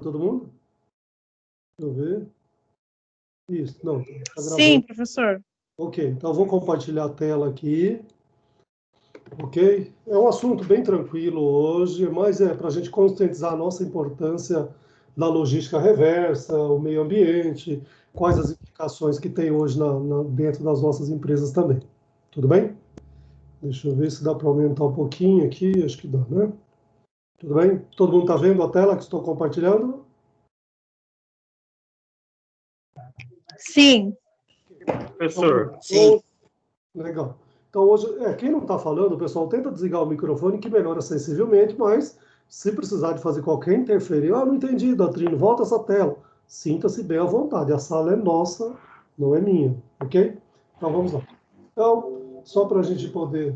Todo mundo? Deixa eu ver. Isso, não, tá gravando. Sim, professor. Ok, então eu vou compartilhar a tela aqui. Ok? É um assunto bem tranquilo hoje, mas é para a gente conscientizar a nossa importância da logística reversa, o meio ambiente, quais as implicações que tem hoje dentro das nossas empresas também. Tudo bem? Deixa eu ver se dá para aumentar um pouquinho aqui, acho que dá, né? Tudo bem? Todo mundo está vendo a tela que estou compartilhando? Sim. Professor, sim. Legal. Então, hoje, quem não está falando, o pessoal tenta desligar o microfone, que melhora sensivelmente, mas se precisar de fazer qualquer interferência, não entendi, Doutrino, volta essa tela. Sinta-se bem à vontade, a sala é nossa, não é minha, ok? Então, vamos lá. Então, só para a gente poder,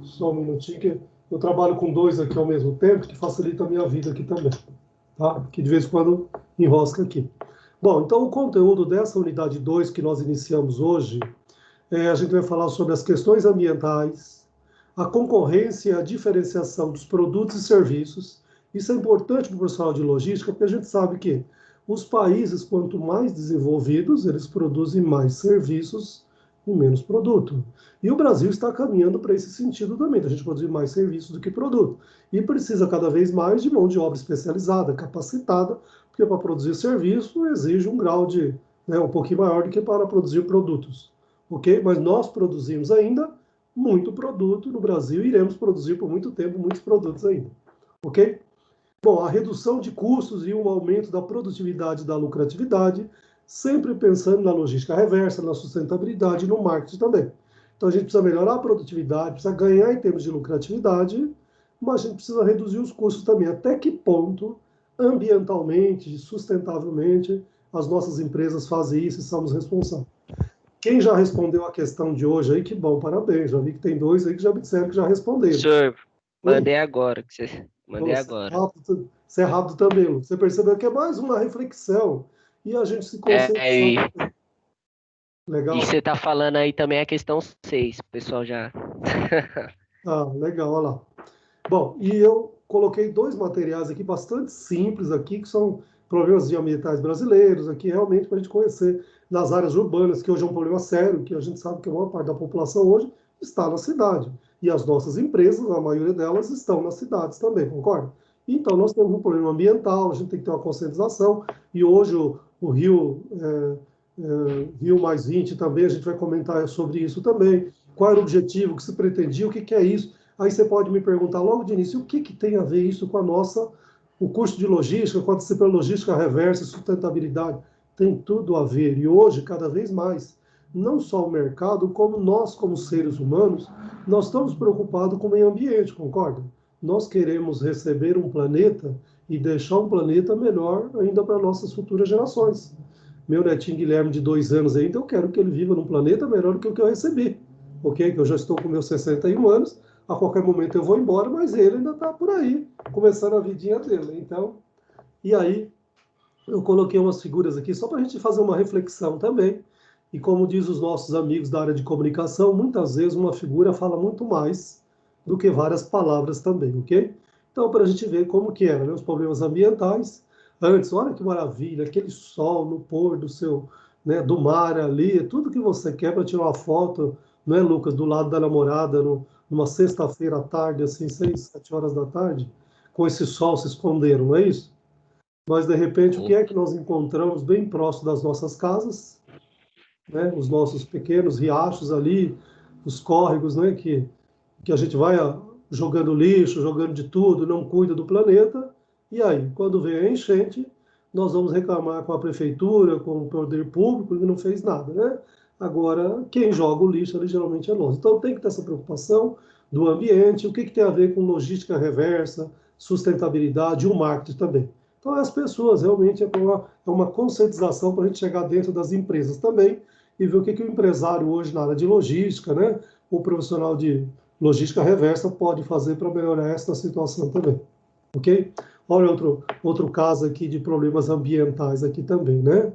só um minutinho, que eu trabalho com dois aqui ao mesmo tempo, que facilita a minha vida aqui também, tá? Que de vez em quando enrosca aqui. Bom, então o conteúdo dessa unidade 2 que nós iniciamos hoje, a gente vai falar sobre as questões ambientais, a concorrência e a diferenciação dos produtos e serviços. Isso é importante para o profissional de logística, porque a gente sabe que os países, quanto mais desenvolvidos, eles produzem mais serviços e menos produto. E o Brasil está caminhando para esse sentido também, da gente produzir mais serviços do que produto. E precisa cada vez mais de mão de obra especializada, capacitada, porque para produzir serviço exige um grau de, um pouquinho maior do que para produzir produtos. Ok? Mas nós produzimos ainda muito produto no Brasil e iremos produzir por muito tempo muitos produtos ainda. Ok? Bom, a redução de custos e um aumento da produtividade e da lucratividade, sempre pensando na logística reversa, na sustentabilidade e no marketing também. Então a gente precisa melhorar a produtividade, precisa ganhar em termos de lucratividade, mas a gente precisa reduzir os custos também. Até que ponto, ambientalmente, sustentavelmente, as nossas empresas fazem isso e somos responsáveis. Quem já respondeu a questão de hoje aí, que bom, parabéns. Já vi que tem dois aí que já me disseram que já responderam. senhor, mandei agora. Mandei Nossa, agora. você é rápido também, Lu. Você percebeu que é mais uma reflexão e a gente se concentra. Legal? E você tá falando aí também a questão 6, o pessoal já. Ah, legal, olha lá. Bom, e eu coloquei dois materiais aqui bastante simples aqui, que são problemas ambientais brasileiros, aqui realmente para a gente conhecer nas áreas urbanas, que hoje é um problema sério, que a gente sabe que a maior parte da população hoje está na cidade. E as nossas empresas, a maioria delas, estão nas cidades também, concorda? Então, nós temos um problema ambiental, a gente tem que ter uma conscientização, e hoje o Rio, Rio mais 20 também, a gente vai comentar sobre isso também. Qual era o objetivo, o que se pretendia, o que é isso? Aí você pode me perguntar logo de início, o que tem a ver isso com o curso de logística, com a disciplina logística reversa e sustentabilidade? Tem tudo a ver. E hoje, cada vez mais, não só o mercado, como nós, como seres humanos, nós estamos preocupados com o meio ambiente, concorda? Nós queremos receber um planeta e deixar um planeta melhor ainda para nossas futuras gerações. Meu netinho Guilherme, de 2 anos ainda, eu quero que ele viva num planeta melhor do que o que eu recebi. Ok? Que eu já estou com meus 61 anos, a qualquer momento eu vou embora, mas ele ainda está por aí, começando a vidinha dele. Então, e aí, eu coloquei umas figuras aqui só para a gente fazer uma reflexão também. E como diz os nossos amigos da área de comunicação, muitas vezes uma figura fala muito mais do que várias palavras também, ok? Então, para a gente ver como que era, né, os problemas ambientais. Antes, olha que maravilha, aquele sol no pôr do seu, né, do mar ali, tudo que você quer para tirar uma foto, não é, Lucas, do lado da namorada, numa sexta-feira à tarde, assim, 6, 7 horas da tarde, com esse sol se escondendo, não é isso? Mas, de repente, o que é que nós encontramos bem próximo das nossas casas, né? Os nossos pequenos riachos ali, os córregos, né? Que a gente vai jogando lixo, jogando de tudo, não cuida do planeta. E aí, quando vem a enchente, nós vamos reclamar com a prefeitura, com o poder público, que não fez nada, né? Agora, quem joga o lixo ali geralmente é nós. Então, tem que ter essa preocupação do ambiente, o que tem a ver com logística reversa, sustentabilidade e o marketing também. Então, as pessoas realmente é uma conscientização para a gente chegar dentro das empresas também e ver o que o empresário hoje na área de logística, né, o profissional de logística reversa pode fazer para melhorar essa situação também, ok? Olha outro caso aqui de problemas ambientais aqui também, né?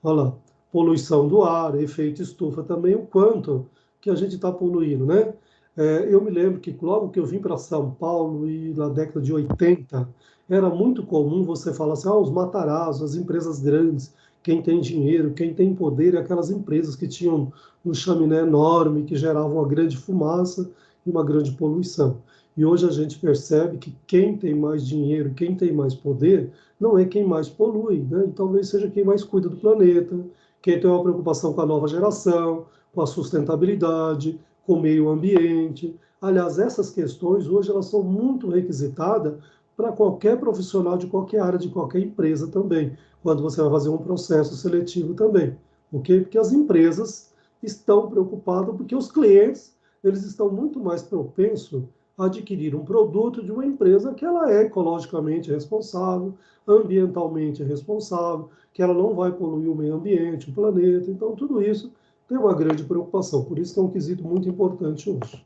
Olha lá, poluição do ar, efeito estufa também, o quanto que a gente está poluindo, né? Eu me lembro que logo que eu vim para São Paulo, e na década de 80, era muito comum você falar assim, os Matarazzo, as empresas grandes, quem tem dinheiro, quem tem poder, e aquelas empresas que tinham um chaminé enorme, que geravam uma grande fumaça e uma grande poluição. E hoje a gente percebe que quem tem mais dinheiro, quem tem mais poder, não é quem mais polui, né? E talvez seja quem mais cuida do planeta, quem tem uma preocupação com a nova geração, com a sustentabilidade, com o meio ambiente. Aliás, essas questões hoje elas são muito requisitadas para qualquer profissional de qualquer área, de qualquer empresa também, quando você vai fazer um processo seletivo também, ok? Porque as empresas estão preocupadas porque os clientes eles estão muito mais propensos a adquirir um produto de uma empresa que ela é ecologicamente responsável, ambientalmente responsável, que ela não vai poluir o meio ambiente, o planeta. Então, tudo isso tem uma grande preocupação. Por isso que é um quesito muito importante hoje.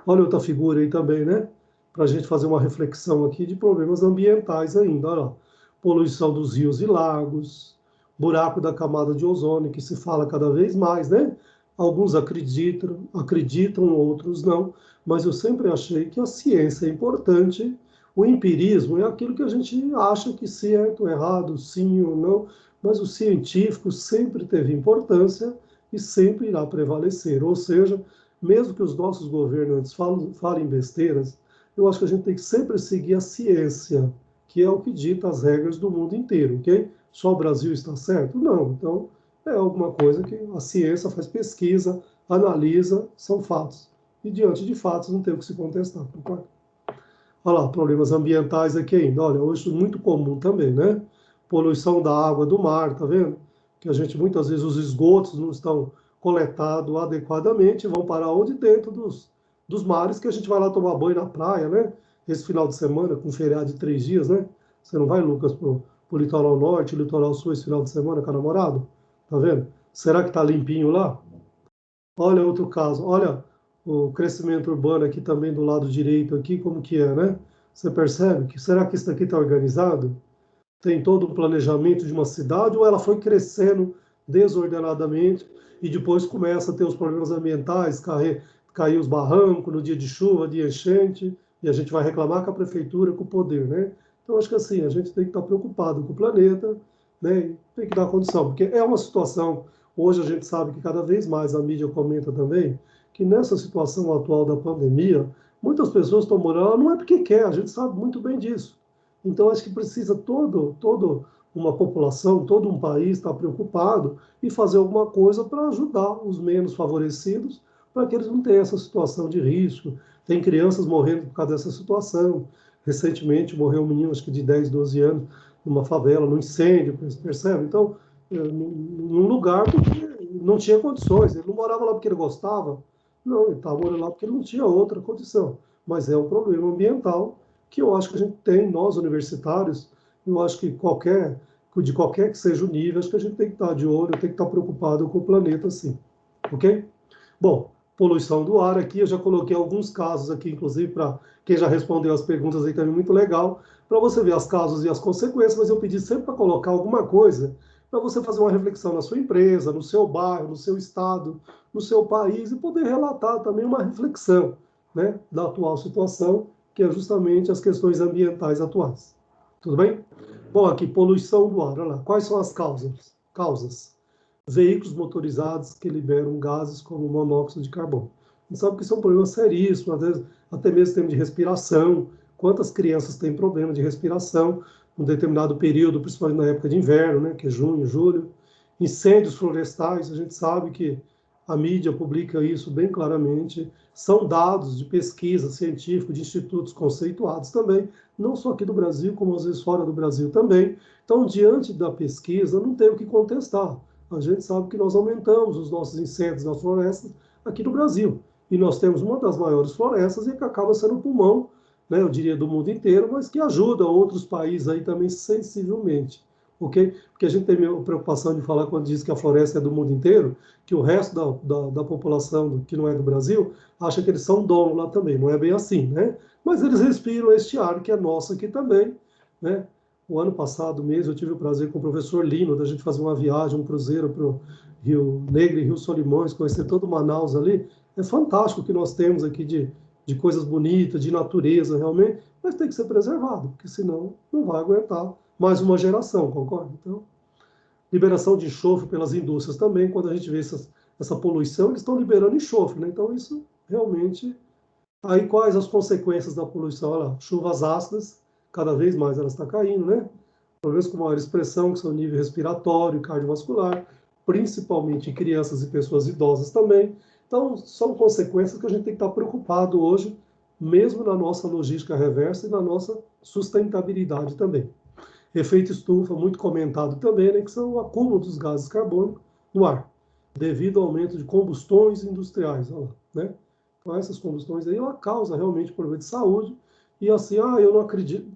Olha outra figura aí também, né? Para a gente fazer uma reflexão aqui de problemas ambientais ainda. Olha lá. Poluição dos rios e lagos, buraco da camada de ozônio, que se fala cada vez mais, né? Alguns acreditam, outros não, mas eu sempre achei que a ciência é importante, o empirismo é aquilo que a gente acha que certo, errado, sim ou não, mas o científico sempre teve importância e sempre irá prevalecer, ou seja, mesmo que os nossos governantes falem besteiras, eu acho que a gente tem que sempre seguir a ciência, que é o que dita as regras do mundo inteiro, ok? Só o Brasil está certo? Não. Então, é alguma coisa que a ciência faz pesquisa, analisa, são fatos. E diante de fatos não tem o que se contestar. Concorda? Olha lá, problemas ambientais aqui ainda. Olha, hoje é muito comum também, né? Poluição da água do mar, tá vendo? Que a gente, muitas vezes, os esgotos não estão coletados adequadamente, vão parar onde? Dentro dos mares, que a gente vai lá tomar banho na praia, né? Esse final de semana, com feriado de 3 dias, né? Você não vai, Lucas, pro litoral norte, litoral sul esse final de semana com a namorada? Tá vendo? Será que tá limpinho lá? Olha outro caso, olha o crescimento urbano aqui também do lado direito aqui, como que é, né? Você percebe que será que isso daqui está organizado? Tem todo um planejamento de uma cidade ou ela foi crescendo desordenadamente e depois começa a ter os problemas ambientais, cair os barrancos no dia de chuva, de enchente, e a gente vai reclamar com a prefeitura, com o poder, né? Então acho que assim, a gente tem que estar preocupado com o planeta, né? E tem que dar condição, porque é uma situação, hoje a gente sabe que cada vez mais a mídia comenta também, que nessa situação atual da pandemia, muitas pessoas estão morando, não é porque quer, a gente sabe muito bem disso. Então, acho que precisa todo uma população, todo um país estar preocupado e fazer alguma coisa para ajudar os menos favorecidos, para que eles não tenham essa situação de risco. Tem crianças morrendo por causa dessa situação. Recentemente morreu um menino, acho que de 10, 12 anos, numa favela, num incêndio, percebe? Então, num lugar porque não tinha condições. Ele não morava lá porque ele gostava, não, ele estava morando lá porque ele não tinha outra condição. Mas é um problema ambiental que eu acho que a gente tem, nós universitários, eu acho que de qualquer que seja o nível, acho que a gente tem que estar de olho, tem que estar preocupado com o planeta, sim. Ok? Bom, poluição do ar aqui, eu já coloquei alguns casos aqui, inclusive, para quem já respondeu as perguntas aí também, muito legal, para você ver as causas e as consequências, mas eu pedi sempre para colocar alguma coisa para você fazer uma reflexão na sua empresa, no seu bairro, no seu estado, no seu país e poder relatar também uma reflexão, né, da atual situação, que é justamente as questões ambientais atuais. Tudo bem? Bom, aqui, poluição do ar, olha lá. Quais são as causas? Veículos motorizados que liberam gases como monóxido de carbono. A gente sabe que isso é um problema seríssimo, às vezes até mesmo tema de respiração. Quantas crianças têm problema de respiração num determinado período, principalmente na época de inverno, né, que é junho, julho. Incêndios florestais, a gente sabe que a mídia publica isso bem claramente. São dados de pesquisa científica de institutos conceituados também, não só aqui do Brasil, como às vezes fora do Brasil também. Então, diante da pesquisa, não tem o que contestar. A gente sabe que nós aumentamos os nossos incêndios nas florestas aqui no Brasil. E nós temos uma das maiores florestas e que acaba sendo o pulmão, né, eu diria, do mundo inteiro, mas que ajuda outros países aí também sensivelmente. Ok? Porque a gente tem preocupação de falar quando diz que a floresta é do mundo inteiro, que o resto da população que não é do Brasil acha que eles são donos lá também. Não é bem assim, né? Mas eles respiram este ar que é nosso aqui também, né? O ano passado mesmo eu tive o prazer com o professor Lino da gente fazer uma viagem, um cruzeiro para o Rio Negro e Rio Solimões, conhecer todo Manaus ali. é fantástico o que nós temos aqui de coisas bonitas, de natureza, realmente, mas tem que ser preservado, porque senão não vai aguentar mais uma geração, concorda? Então, liberação de enxofre pelas indústrias também, quando a gente vê essa poluição, eles estão liberando enxofre, né? Então, isso realmente... Aí, quais as consequências da poluição? Olha lá, chuvas ácidas, cada vez mais elas estão caindo, né? Problemas com maior expressão, que são nível respiratório e cardiovascular, principalmente em crianças e pessoas idosas também. Então, são consequências que a gente tem que estar preocupado hoje, mesmo na nossa logística reversa e na nossa sustentabilidade também. Efeito estufa, muito comentado também, né, que são o acúmulo dos gases carbônicos no ar, devido ao aumento de combustões industriais. Olha lá, né? Então, essas combustões aí, ela causa realmente problema de saúde, e assim, eu não acredito,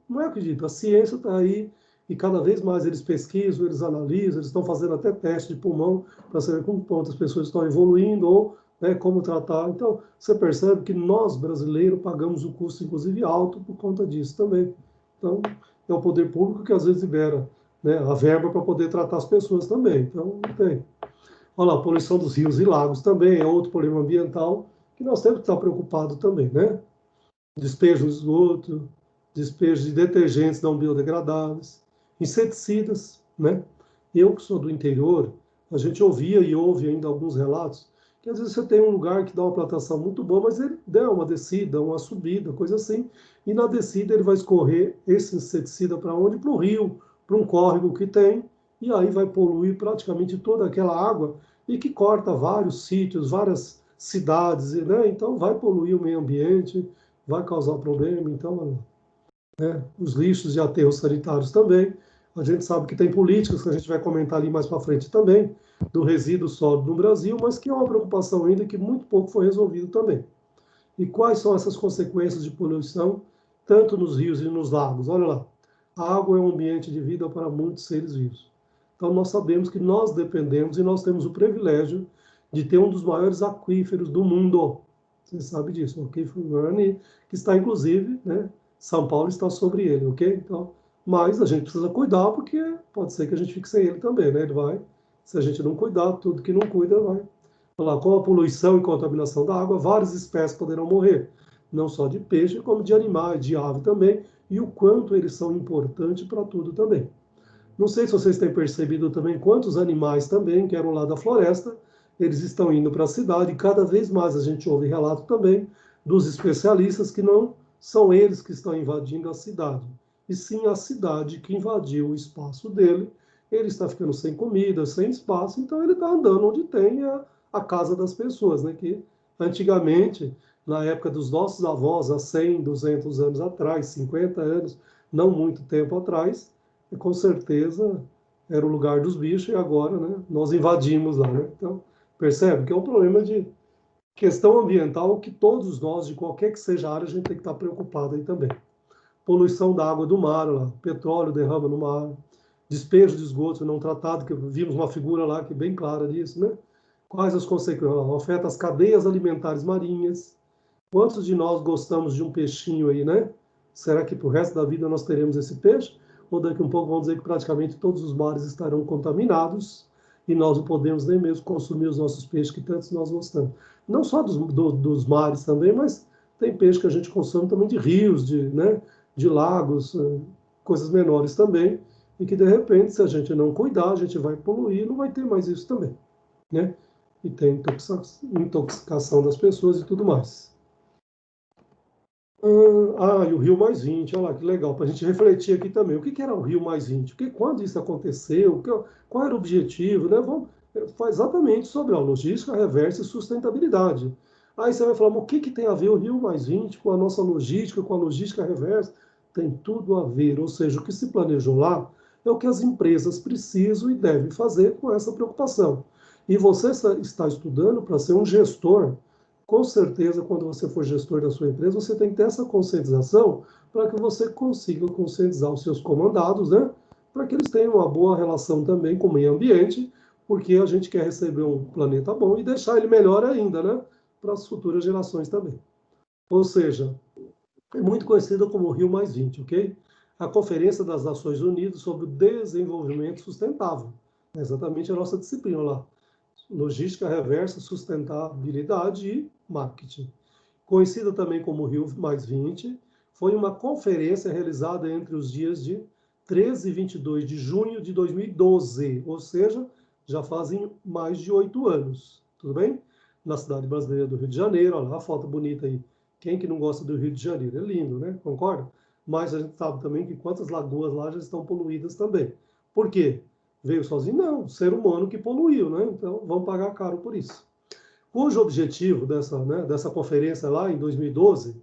não acredito, a ciência está aí, e cada vez mais eles pesquisam, eles analisam, eles estão fazendo até teste de pulmão, para saber como quantas pessoas estão evoluindo, ou né, como tratar. Então, você percebe que nós, brasileiros, pagamos o custo, inclusive, alto por conta disso também. Então, é o poder público que às vezes libera, né, a verba para poder tratar as pessoas também. Então, não tem. Olha lá, a poluição dos rios e lagos também é outro problema ambiental que nós temos que estar preocupados também, né? Despejo de esgoto, despejo de detergentes não biodegradáveis, inseticidas, né? Eu que sou do interior, a gente ouvia e ouve ainda alguns relatos que às vezes você tem um lugar que dá uma plantação muito boa, mas ele dá uma descida, uma subida, coisa assim, e na descida ele vai escorrer esse inseticida para onde? Para o rio, para um córrego que tem, e aí vai poluir praticamente toda aquela água e que corta vários sítios, várias cidades, né? Então vai poluir o meio ambiente, vai causar problema. Então, né, os lixos e aterros sanitários também. A gente sabe que tem políticas que a gente vai comentar ali mais para frente também, do resíduo sólido no Brasil, mas que é uma preocupação ainda que muito pouco foi resolvido também. E quais são essas consequências de poluição, tanto nos rios e nos lagos? Olha lá, a água é um ambiente de vida para muitos seres vivos. Então, nós sabemos que nós dependemos e nós temos o privilégio de ter um dos maiores aquíferos do mundo. Você sabe disso, o aquífero Guarani, que está, inclusive, né, São Paulo está sobre ele, ok? Então, mas a gente precisa cuidar, porque pode ser que a gente fique sem ele também, né? Ele vai, se a gente não cuidar, tudo que não cuida vai. Lá, com a poluição e contaminação da água, várias espécies poderão morrer, não só de peixe, como de animais, de ave também, e o quanto eles são importantes para tudo também. Não sei se vocês têm percebido também quantos animais também, que eram lá da floresta, eles estão indo para a cidade, e cada vez mais a gente ouve relato também dos especialistas que não são eles que estão invadindo a cidade, e sim a cidade que invadiu o espaço dele. Ele está ficando sem comida, sem espaço, então ele está andando onde tem a casa das pessoas, né? Que antigamente, na época dos nossos avós, há 100, 200 anos atrás, 50 anos, não muito tempo atrás, com certeza era o lugar dos bichos, e agora, né, nós invadimos lá, né? Então, percebe que é um problema de questão ambiental que todos nós, de qualquer que seja a área, a gente tem que estar preocupado aí também. Poluição da água do mar, lá, petróleo derrama no mar, despejo de esgoto não tratado, que vimos uma figura lá que é bem clara disso, né? Quais as consequências? Afeta as cadeias alimentares marinhas. Quantos de nós gostamos de um peixinho aí, né? Será que para o resto da vida nós teremos esse peixe? Ou daqui a um pouco vamos dizer que praticamente todos os mares estarão contaminados e nós não podemos nem mesmo consumir os nossos peixes que tantos nós gostamos. Não só dos mares também, mas tem peixe que a gente consome também de rios, né, de lagos, coisas menores também, e que de repente, se a gente não cuidar, a gente vai poluir, não vai ter mais isso também, né? E tem intoxicação das pessoas e tudo mais. E o Rio Mais 20, olha lá que legal, para a gente refletir aqui também. O que era o Rio Mais 20? Porque quando isso aconteceu, qual era o objetivo, né? Vamos, faz exatamente sobre a logística reversa e sustentabilidade. Aí você vai falar, mas o que tem a ver o Rio Mais 20 com a nossa logística, com a logística reversa? Tem tudo a ver, ou seja, o que se planejou lá é o que as empresas precisam e devem fazer com essa preocupação. E você está estudando para ser um gestor. Com certeza, quando você for gestor da sua empresa, você tem que ter essa conscientização para que você consiga conscientizar os seus comandados, né? Para que eles tenham uma boa relação também com o meio ambiente, porque a gente quer receber um planeta bom e deixar ele melhor ainda, né? Para as futuras gerações também. Ou seja, é muito conhecida como o Rio Mais 20, ok? A Conferência das Nações Unidas sobre o Desenvolvimento Sustentável. É exatamente a nossa disciplina lá. Logística Reversa, Sustentabilidade e Marketing. Conhecida também como Rio Mais 20, foi uma conferência realizada entre os dias de 13 e 22 de junho de 2012, ou seja, já fazem mais de 8 anos, tudo bem? Na cidade brasileira do Rio de Janeiro, olha lá a foto bonita aí. Quem que não gosta do Rio de Janeiro? É lindo, né? Concorda? Mas a gente sabe também que quantas lagoas lá já estão poluídas também. Por quê? Veio sozinho? Não, o ser humano que poluiu, né? Então vamos pagar caro por isso. Cujo objetivo dessa conferência lá em 2012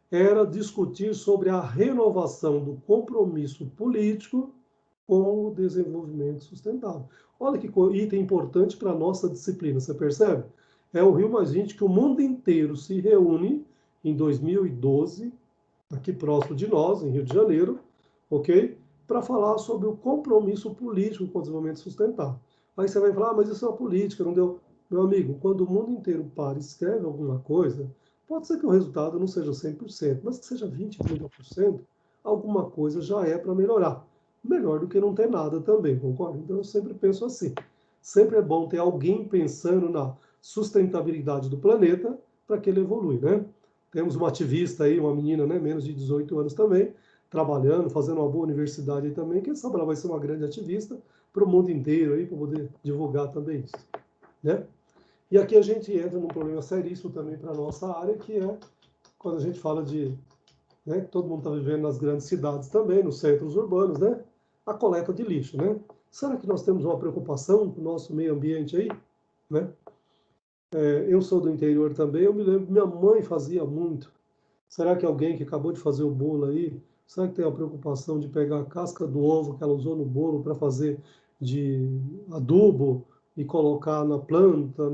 era discutir sobre a renovação do compromisso político com o desenvolvimento sustentável. Olha que item importante para a nossa disciplina, você percebe? É o Rio Mais 20 que o mundo inteiro se reúne em 2012, aqui próximo de nós, em Rio de Janeiro, ok? Para falar sobre o compromisso político com o desenvolvimento sustentável. Aí você vai falar, mas isso é uma política, não deu. Meu amigo, quando o mundo inteiro para e escreve alguma coisa, pode ser que o resultado não seja 100%, mas que seja 20%, 30%, alguma coisa já é para melhorar. Melhor do que não ter nada também, concorda? Então eu sempre penso assim. Sempre é bom ter alguém pensando na sustentabilidade do planeta para que ele evolui, né? Temos uma ativista aí, uma menina, né, menos de 18 anos também, trabalhando, fazendo uma boa universidade aí também. Quem sabe ela vai ser uma grande ativista para o mundo inteiro aí, para poder divulgar também isso, né? E aqui a gente entra num problema seríssimo também para a nossa área, que é quando a gente fala de, né, que todo mundo está vivendo nas grandes cidades também, nos centros urbanos, né? A coleta de lixo, né? Será que nós temos uma preocupação com o nosso meio ambiente aí, né? Eu sou do interior também, eu me lembro que minha mãe fazia muito. Será que alguém que acabou de fazer o bolo aí, será que tem a preocupação de pegar a casca do ovo que ela usou no bolo para fazer de adubo e colocar na planta?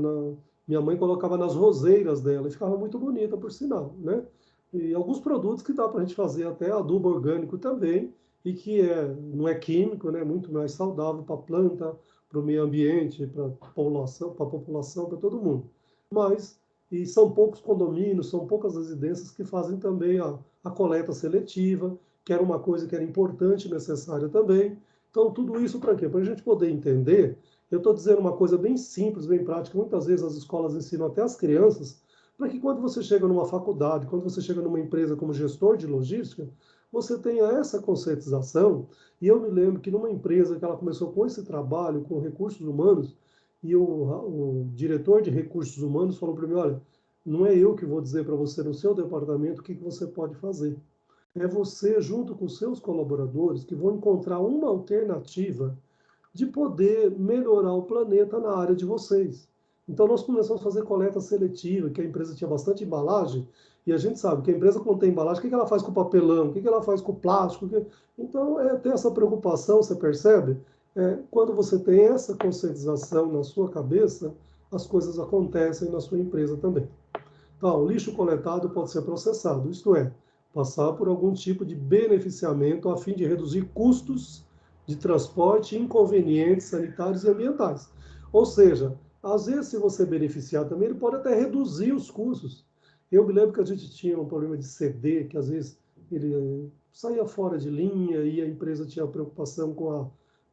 Minha mãe colocava nas roseiras dela e ficava muito bonita, por sinal, né? E alguns produtos que dá para a gente fazer até adubo orgânico também e que não é químico, né? Muito mais saudável para a planta, para o meio ambiente, para a população, para todo mundo. Mas e são poucos condomínios, são poucas residências que fazem também a coleta seletiva, que era uma coisa que era importante e necessária também. Então, tudo isso para quê? Para a gente poder entender, eu estou dizendo uma coisa bem simples, bem prática, muitas vezes as escolas ensinam até as crianças, para que quando você chega numa faculdade, quando você chega numa empresa como gestor de logística, você tenha essa conscientização. E eu me lembro que numa empresa que ela começou com esse trabalho, com recursos humanos, e o diretor de recursos humanos falou para mim, olha, não é eu que vou dizer para você no seu departamento o que você pode fazer. É você, junto com seus colaboradores, que vão encontrar uma alternativa de poder melhorar o planeta na área de vocês. Então, nós começamos a fazer coleta seletiva, que a empresa tinha bastante embalagem, e a gente sabe que a empresa, quando tem embalagem, o que ela faz com o papelão, o que ela faz com o plástico? Então, tem essa preocupação, você percebe? Quando você tem essa conscientização na sua cabeça, as coisas acontecem na sua empresa também. Então, o lixo coletado pode ser processado, isto é, passar por algum tipo de beneficiamento a fim de reduzir custos de transporte e inconvenientes sanitários e ambientais. Ou seja, às vezes, se você beneficiar também, ele pode até reduzir os custos. Eu me lembro que a gente tinha um problema de CD, que às vezes ele saía fora de linha e a empresa tinha preocupação com a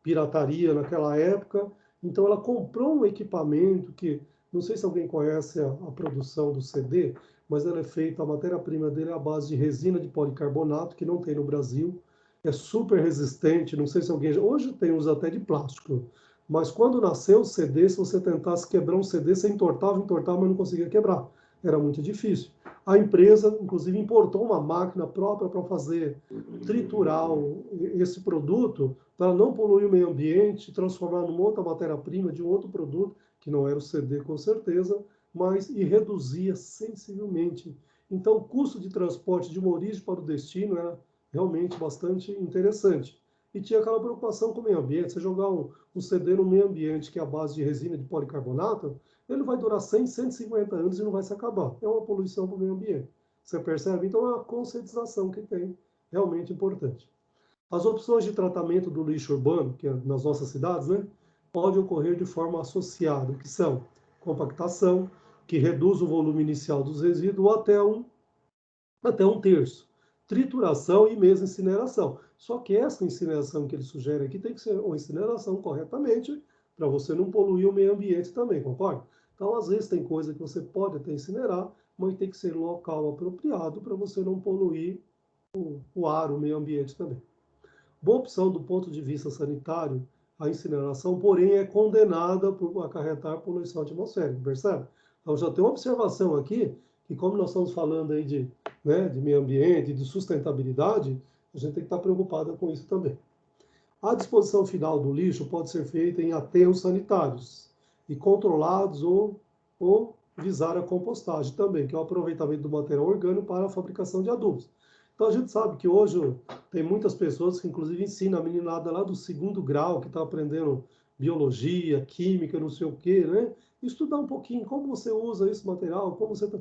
pirataria naquela época. Então, ela comprou um equipamento que, não sei se alguém conhece a produção do CD, mas ela é feita, a matéria-prima dele é à base de resina de policarbonato, que não tem no Brasil. É super resistente, não sei se alguém... Hoje tem uns até de plástico, mas quando nasceu o CD, se você tentasse quebrar um CD, você entortava, mas não conseguia quebrar. Era muito difícil. A empresa, inclusive, importou uma máquina própria para fazer triturar esse produto, para não poluir o meio ambiente, transformar numa outra matéria-prima de um outro produto, que não era o CD com certeza, mas e reduzia sensivelmente. Então, o custo de transporte de uma origem para o destino era realmente bastante interessante. E tinha aquela preocupação com o meio ambiente. Você jogar um CD no meio ambiente que é a base de resina de policarbonato, ele vai durar 100, 150 anos e não vai se acabar. É uma poluição para o meio ambiente. Você percebe? Então, é uma conscientização que tem realmente importante. As opções de tratamento do lixo urbano, que é nas nossas cidades, né, pode ocorrer de forma associada, que são compactação, que reduz o volume inicial dos resíduos até um terço, trituração e mesmo incineração. Só que essa incineração que ele sugere aqui tem que ser uma incineração corretamente para você não poluir o meio ambiente também, concorda? Então, às vezes, tem coisa que você pode até incinerar, mas tem que ser local apropriado para você não poluir o ar, o meio ambiente também. Boa opção do ponto de vista sanitário, a incineração, porém, é condenada por acarretar poluição atmosférica, percebe? Então, já tem uma observação aqui, que como nós estamos falando aí de meio ambiente, de sustentabilidade, a gente tem que estar preocupada com isso também. A disposição final do lixo pode ser feita em aterros sanitários e controlados ou visar a compostagem também, que é o aproveitamento do material orgânico para a fabricação de adubos. Então a gente sabe que hoje tem muitas pessoas que inclusive ensinam a meninada lá do 2º grau, que está aprendendo biologia, química, não sei o quê, né? Estudar um pouquinho como você usa esse material, como você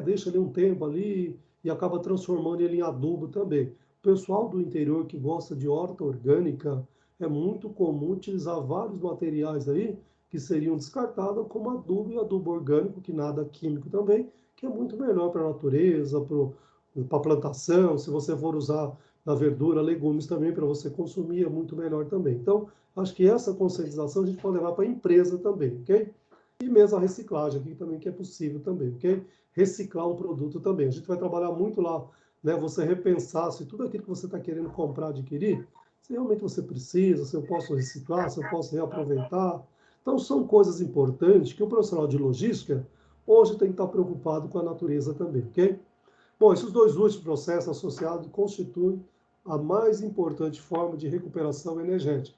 deixa ele um tempo ali e acaba transformando ele em adubo também. O pessoal do interior que gosta de horta orgânica, é muito comum utilizar vários materiais aí que seriam descartados como adubo e adubo orgânico, que nada químico também, que é muito melhor para a natureza, para a plantação, se você for usar na verdura, legumes também, para você consumir, é muito melhor também. Então, acho que essa conscientização a gente pode levar para a empresa também, ok? E mesmo a reciclagem aqui também, que é possível também, ok? Reciclar um produto também. A gente vai trabalhar muito lá, né? Você repensar se tudo aquilo que você está querendo comprar, adquirir, se realmente você precisa, se eu posso reciclar, se eu posso reaproveitar. Então, são coisas importantes que o profissional de logística hoje tem que estar preocupado com a natureza também, ok? Bom, esses dois últimos processos associados constituem a mais importante forma de recuperação energética.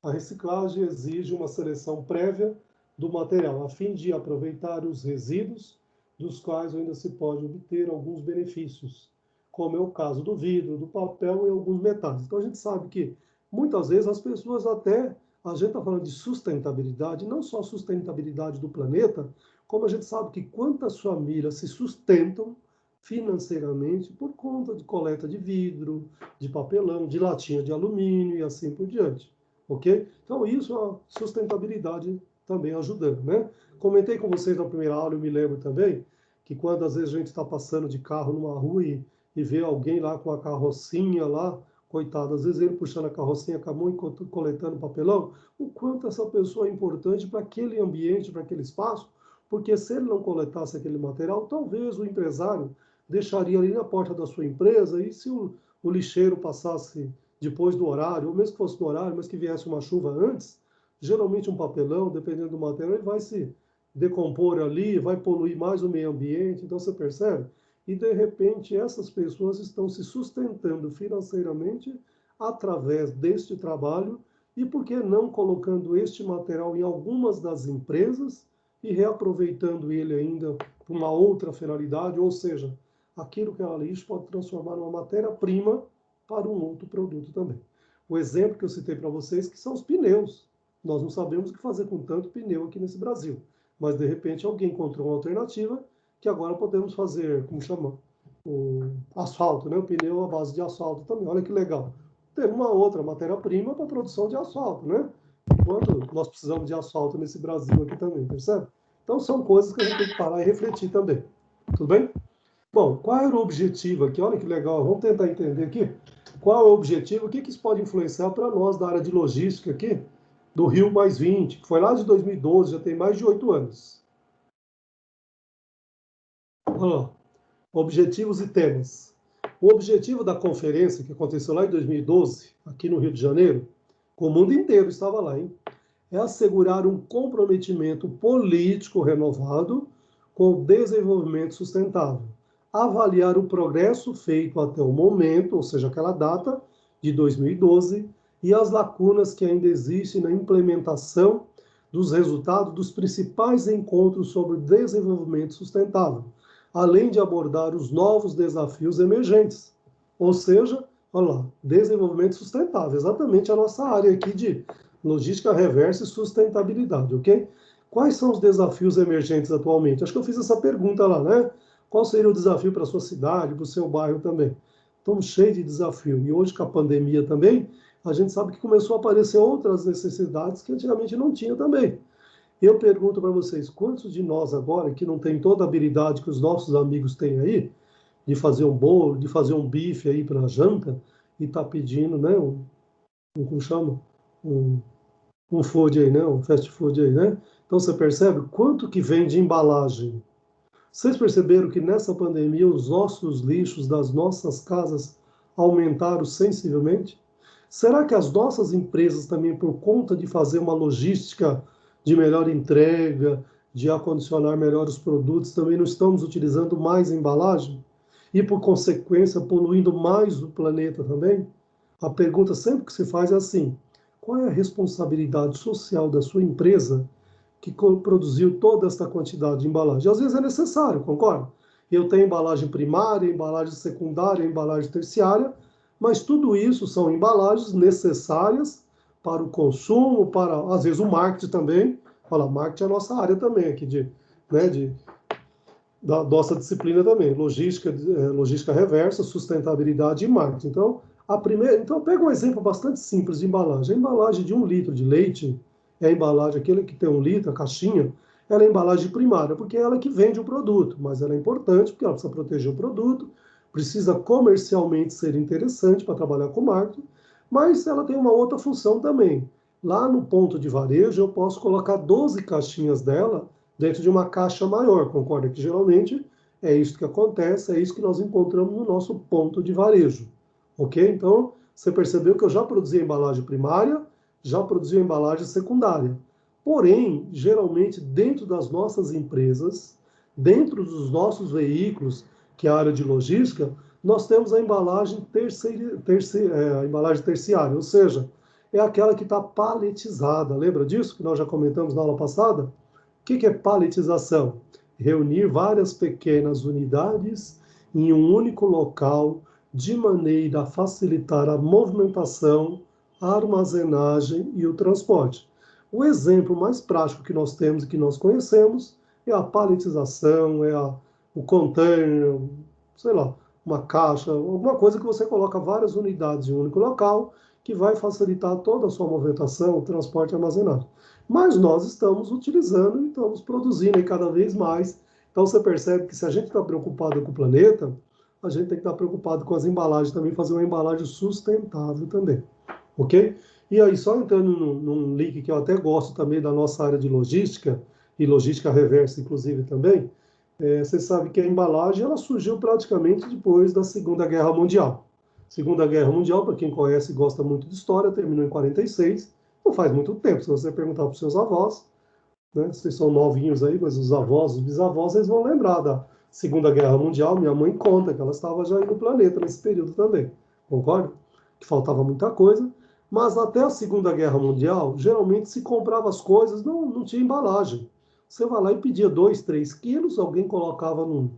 A reciclagem exige uma seleção prévia do material, a fim de aproveitar os resíduos, dos quais ainda se pode obter alguns benefícios, como é o caso do vidro, do papel e alguns metais. Então a gente sabe que muitas vezes as pessoas até, a gente está falando de sustentabilidade, não só sustentabilidade do planeta, como a gente sabe que quantas famílias se sustentam financeiramente por conta de coleta de vidro, de papelão, de latinha de alumínio e assim por diante, ok? Então isso é a sustentabilidade também ajudando, né? Comentei com vocês na primeira aula, eu me lembro também, que quando às vezes a gente está passando de carro numa rua e vê alguém lá com a carrocinha lá, coitado, às vezes ele puxando a carrocinha com a mão e coletando papelão, o quanto essa pessoa é importante para aquele ambiente, para aquele espaço, porque se ele não coletasse aquele material, talvez o empresário deixaria ali na porta da sua empresa, e se o lixeiro passasse depois do horário, ou mesmo que fosse no horário, mas que viesse uma chuva antes, geralmente um papelão, dependendo do material, ele vai se decompor ali, vai poluir mais o meio ambiente, então você percebe? E de repente essas pessoas estão se sustentando financeiramente através deste trabalho, e por que não colocando este material em algumas das empresas e reaproveitando ele ainda para uma outra finalidade, ou seja, aquilo que era lixo pode transformar numa matéria-prima para um outro produto também. O exemplo que eu citei para vocês que são os pneus. Nós não sabemos o que fazer com tanto pneu aqui nesse Brasil, mas de repente alguém encontrou uma alternativa que agora podemos fazer, como chama? O asfalto, né? O pneu à base de asfalto também. Olha que legal. Tem uma outra matéria-prima para a produção de asfalto, né? Enquanto nós precisamos de asfalto nesse Brasil aqui também, percebe? Então são coisas que a gente tem que parar e refletir também. Tudo bem? Bom, qual era o objetivo aqui? Olha que legal, vamos tentar entender aqui. Qual é o objetivo? O que isso pode influenciar para nós da área de logística aqui, do Rio Mais 20, que foi lá de 2012, já tem mais de 8 anos. Olha lá, objetivos e temas. O objetivo da conferência, que aconteceu lá em 2012, aqui no Rio de Janeiro, o mundo inteiro estava lá, hein? É assegurar um comprometimento político renovado com o desenvolvimento sustentável, avaliar o progresso feito até o momento, ou seja, aquela data de 2012, e as lacunas que ainda existem na implementação dos resultados dos principais encontros sobre desenvolvimento sustentável, além de abordar os novos desafios emergentes. Ou seja, olha lá, desenvolvimento sustentável, exatamente a nossa área aqui de logística reversa e sustentabilidade, ok? Quais são os desafios emergentes atualmente? Acho que eu fiz essa pergunta lá, né? Qual seria o desafio para a sua cidade, para o seu bairro também? Estamos cheios de desafio. E hoje, com a pandemia também, a gente sabe que começou a aparecer outras necessidades que antigamente não tinha também. Eu pergunto para vocês, quantos de nós agora, que não tem toda a habilidade que os nossos amigos têm aí, de fazer um bolo, de fazer um bife aí para a janta, e está pedindo, né, como chama? um food aí, né? Um fast food aí, né? Então você percebe quanto que vem de embalagem. Vocês perceberam que nessa pandemia os nossos lixos das nossas casas aumentaram sensivelmente? Será que as nossas empresas também, por conta de fazer uma logística de melhor entrega, de acondicionar melhor os produtos, também não estamos utilizando mais embalagem? E, por consequência, poluindo mais o planeta também? A pergunta sempre que se faz é assim: qual é a responsabilidade social da sua empresa que produziu toda essa quantidade de embalagem? Às vezes é necessário, concorda? Eu tenho embalagem primária, embalagem secundária, embalagem terciária, mas tudo isso são embalagens necessárias para o consumo, para, às vezes, o marketing também. Olha, marketing é a nossa área também aqui né, da nossa disciplina também, logística reversa, sustentabilidade e marketing. Então pega um exemplo bastante simples de embalagem. A embalagem de 1 litro de leite é a embalagem, aquele que tem 1 litro, a caixinha, ela é a embalagem primária, porque é ela que vende o produto, mas ela é importante porque ela precisa proteger o produto, precisa comercialmente ser interessante para trabalhar com marketing, mas ela tem uma outra função também. Lá no ponto de varejo, eu posso colocar 12 caixinhas dela dentro de uma caixa maior, concorda que geralmente é isso que acontece, é isso que nós encontramos no nosso ponto de varejo, ok? Então, você percebeu que eu já produzi a embalagem primária, já produzi a embalagem secundária. Porém, geralmente, dentro das nossas empresas, dentro dos nossos veículos, que é a área de logística, nós temos a embalagem, a embalagem terciária, ou seja, é aquela que está paletizada. Lembra disso que nós já comentamos na aula passada? O que é paletização? Reunir várias pequenas unidades em um único local, de maneira a facilitar a movimentação, a armazenagem e o transporte. O exemplo mais prático que nós temos e que nós conhecemos é a paletização, o container, sei lá, uma caixa, alguma coisa que você coloca várias unidades em um único local, que vai facilitar toda a sua movimentação, o transporte e armazenagem. Mas nós estamos utilizando e estamos produzindo aí cada vez mais. Então você percebe que se a gente está preocupado com o planeta, a gente tem que estar preocupado com as embalagens também, fazer uma embalagem sustentável também, ok? E aí, só entrando num link que eu até gosto também da nossa área de logística, e logística reversa, inclusive, também, você sabe que a embalagem ela surgiu praticamente depois da Segunda Guerra Mundial. Segunda Guerra Mundial, para quem conhece e gosta muito de história, terminou em 46, não faz muito tempo, se você perguntar para os seus avós, né? Vocês são novinhos aí, mas os avós, os bisavós, eles vão lembrar da Segunda Guerra Mundial. Minha mãe conta que ela estava já aí no planeta nesse período também, concorda? Que faltava muita coisa. Mas até a Segunda Guerra Mundial, geralmente se comprava as coisas, não tinha embalagem. Você vai lá e pedia 2, 3 quilos, alguém colocava num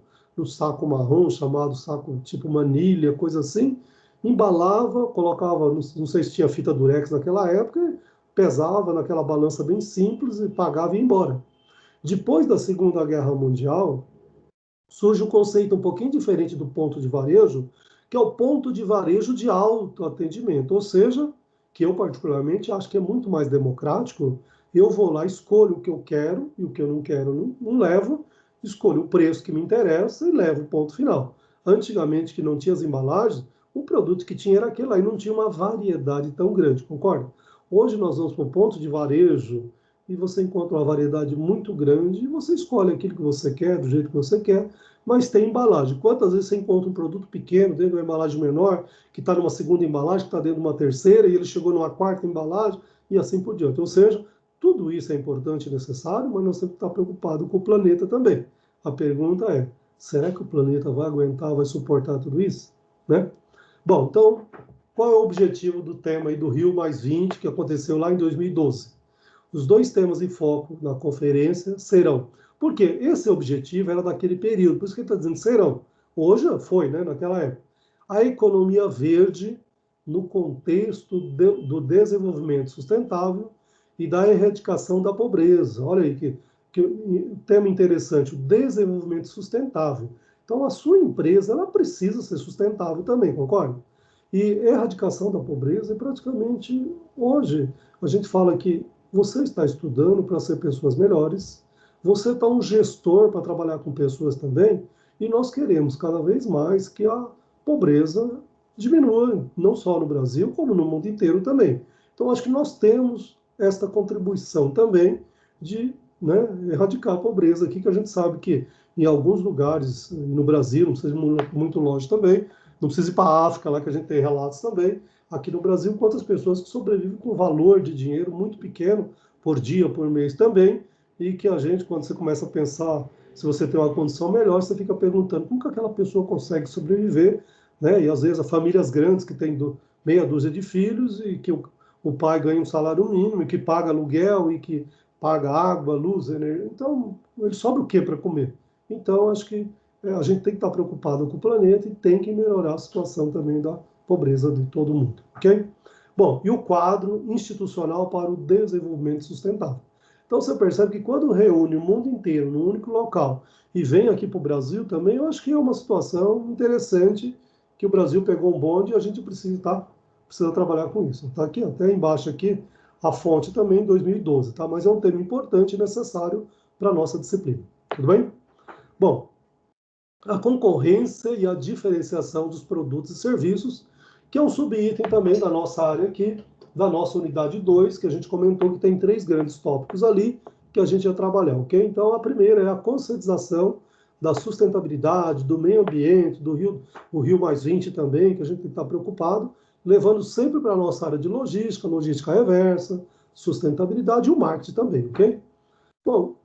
saco marrom, chamado saco tipo manilha, coisa assim, embalava, colocava, não sei se tinha fita durex naquela época, pesava naquela balança bem simples e pagava e ia embora. Depois da Segunda Guerra Mundial, surge um conceito um pouquinho diferente do ponto de varejo, que é o ponto de varejo de autoatendimento, ou seja, que eu particularmente acho que é muito mais democrático. Eu vou lá, escolho o que eu quero e o que eu não quero não levo, escolho o preço que me interessa e levo o ponto final. Antigamente, que não tinha as embalagens, o produto que tinha era aquele aí, não tinha uma variedade tão grande, concorda? Hoje nós vamos para o ponto de varejo e você encontra uma variedade muito grande e você escolhe aquilo que você quer, do jeito que você quer, mas tem embalagem. Quantas vezes você encontra um produto pequeno dentro de uma embalagem menor, que está numa segunda embalagem, que está dentro de uma terceira, e ele chegou numa quarta embalagem, e assim por diante. Ou seja, tudo isso é importante e necessário, mas nós temos que estar preocupados com o planeta também. A pergunta é, será que o planeta vai aguentar, vai suportar tudo isso? Né? Bom, então, qual é o objetivo do tema aí do Rio +20, que aconteceu lá em 2012? Os dois temas em foco na conferência serão, porque esse objetivo era daquele período, por isso que ele está dizendo serão. Hoje foi, né, naquela época. A economia verde no contexto do desenvolvimento sustentável e da erradicação da pobreza. Olha aí que tema interessante, o desenvolvimento sustentável. Então, a sua empresa ela precisa ser sustentável também, concorda? E erradicação da pobreza é praticamente hoje. A gente fala que você está estudando para ser pessoas melhores, você está um gestor para trabalhar com pessoas também, e nós queremos cada vez mais que a pobreza diminua, não só no Brasil, como no mundo inteiro também. Então, acho que nós temos esta contribuição também de, né, erradicar a pobreza aqui, que a gente sabe que em alguns lugares, no Brasil, não precisa ir muito longe também, não precisa ir para a África, lá que a gente tem relatos também, aqui no Brasil, quantas pessoas que sobrevivem com valor de dinheiro muito pequeno, por dia, por mês também, e que a gente, quando você começa a pensar, se você tem uma condição melhor, você fica perguntando como que aquela pessoa consegue sobreviver, né? E às vezes, famílias grandes que têm meia dúzia de filhos e que o pai ganha um salário mínimo, e que paga aluguel, e que paga água, luz, energia. Então, ele sobra o que para comer? Então, acho que a gente tem que estar preocupado com o planeta e tem que melhorar a situação também da pobreza de todo mundo, ok? Bom, e o quadro institucional para o desenvolvimento sustentável. Então, você percebe que quando reúne o mundo inteiro num único local e vem aqui para o Brasil também, eu acho que é uma situação interessante, que o Brasil pegou um bonde e a gente precisa trabalhar com isso. Está aqui, até embaixo aqui, a fonte também, 2012, tá? Mas é um tema importante e necessário para a nossa disciplina. Tudo bem? Bom, a concorrência e a diferenciação dos produtos e serviços, que é um subitem também da nossa área aqui, da nossa unidade 2, que a gente comentou que tem 3 grandes tópicos ali, que a gente ia trabalhar, ok? Então, a primeira é a conscientização da sustentabilidade, do meio ambiente, o Rio Mais 20 também, que a gente tem que estar preocupado, levando sempre para a nossa área de logística reversa, sustentabilidade e o marketing também, ok? Bom,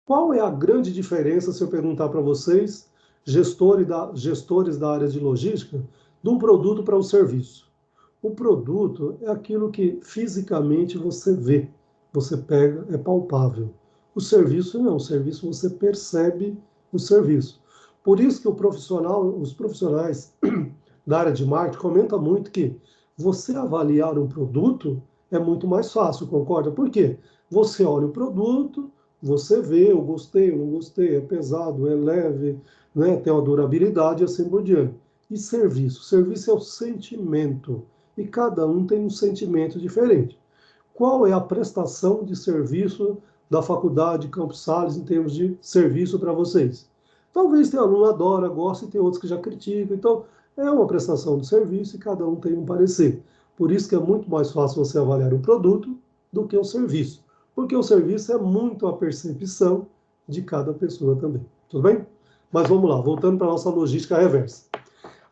qual é a grande diferença, se eu perguntar para vocês, gestores da área de logística, de um produto para um serviço? O produto é aquilo que fisicamente você vê, você pega, é palpável. O serviço não, o serviço você percebe o serviço. Por isso que os profissionais da área de marketing comentam muito que você avaliar um produto é muito mais fácil, concorda? Por quê? Você olha o produto, você vê, eu gostei, eu não gostei, é pesado, é leve, né, tem uma durabilidade e assim por diante. E serviço? Serviço é o sentimento. E cada um tem um sentimento diferente. Qual é a prestação de serviço da Faculdade Campos Sales em termos de serviço para vocês? Talvez tenha aluno que adora, gosta, e tem outros que já criticam. Então, é uma prestação de serviço e cada um tem um parecer. Por isso que é muito mais fácil você avaliar o produto do que o serviço. Porque o serviço é muito a percepção de cada pessoa também. Tudo bem? Mas vamos lá, voltando para a nossa logística reversa.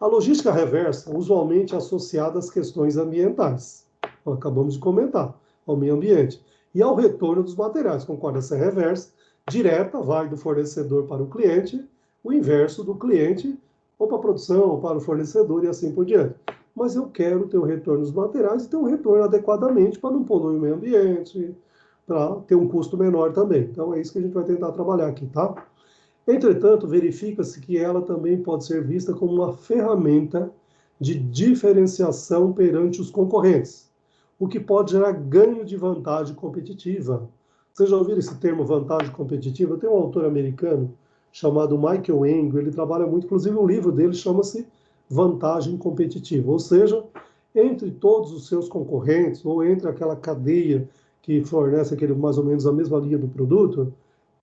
A logística reversa, usualmente associada às questões ambientais. Acabamos de comentar, ao meio ambiente. E ao retorno dos materiais, concorda? Essa é reversa, direta, vai do fornecedor para o cliente, o inverso do cliente, ou para a produção, ou para o fornecedor, e assim por diante. Mas eu quero ter o retorno dos materiais e ter um retorno adequadamente para não poluir o meio ambiente, para ter um custo menor também. Então é isso que a gente vai tentar trabalhar aqui, tá? Entretanto, verifica-se que ela também pode ser vista como uma ferramenta de diferenciação perante os concorrentes, o que pode gerar ganho de vantagem competitiva. Vocês já ouviram esse termo vantagem competitiva? Tem um autor americano chamado Michael Eng, ele trabalha muito, inclusive um livro dele chama-se Vantagem Competitiva, ou seja, entre todos os seus concorrentes, ou entre aquela cadeia que fornece mais ou menos a mesma linha do produto,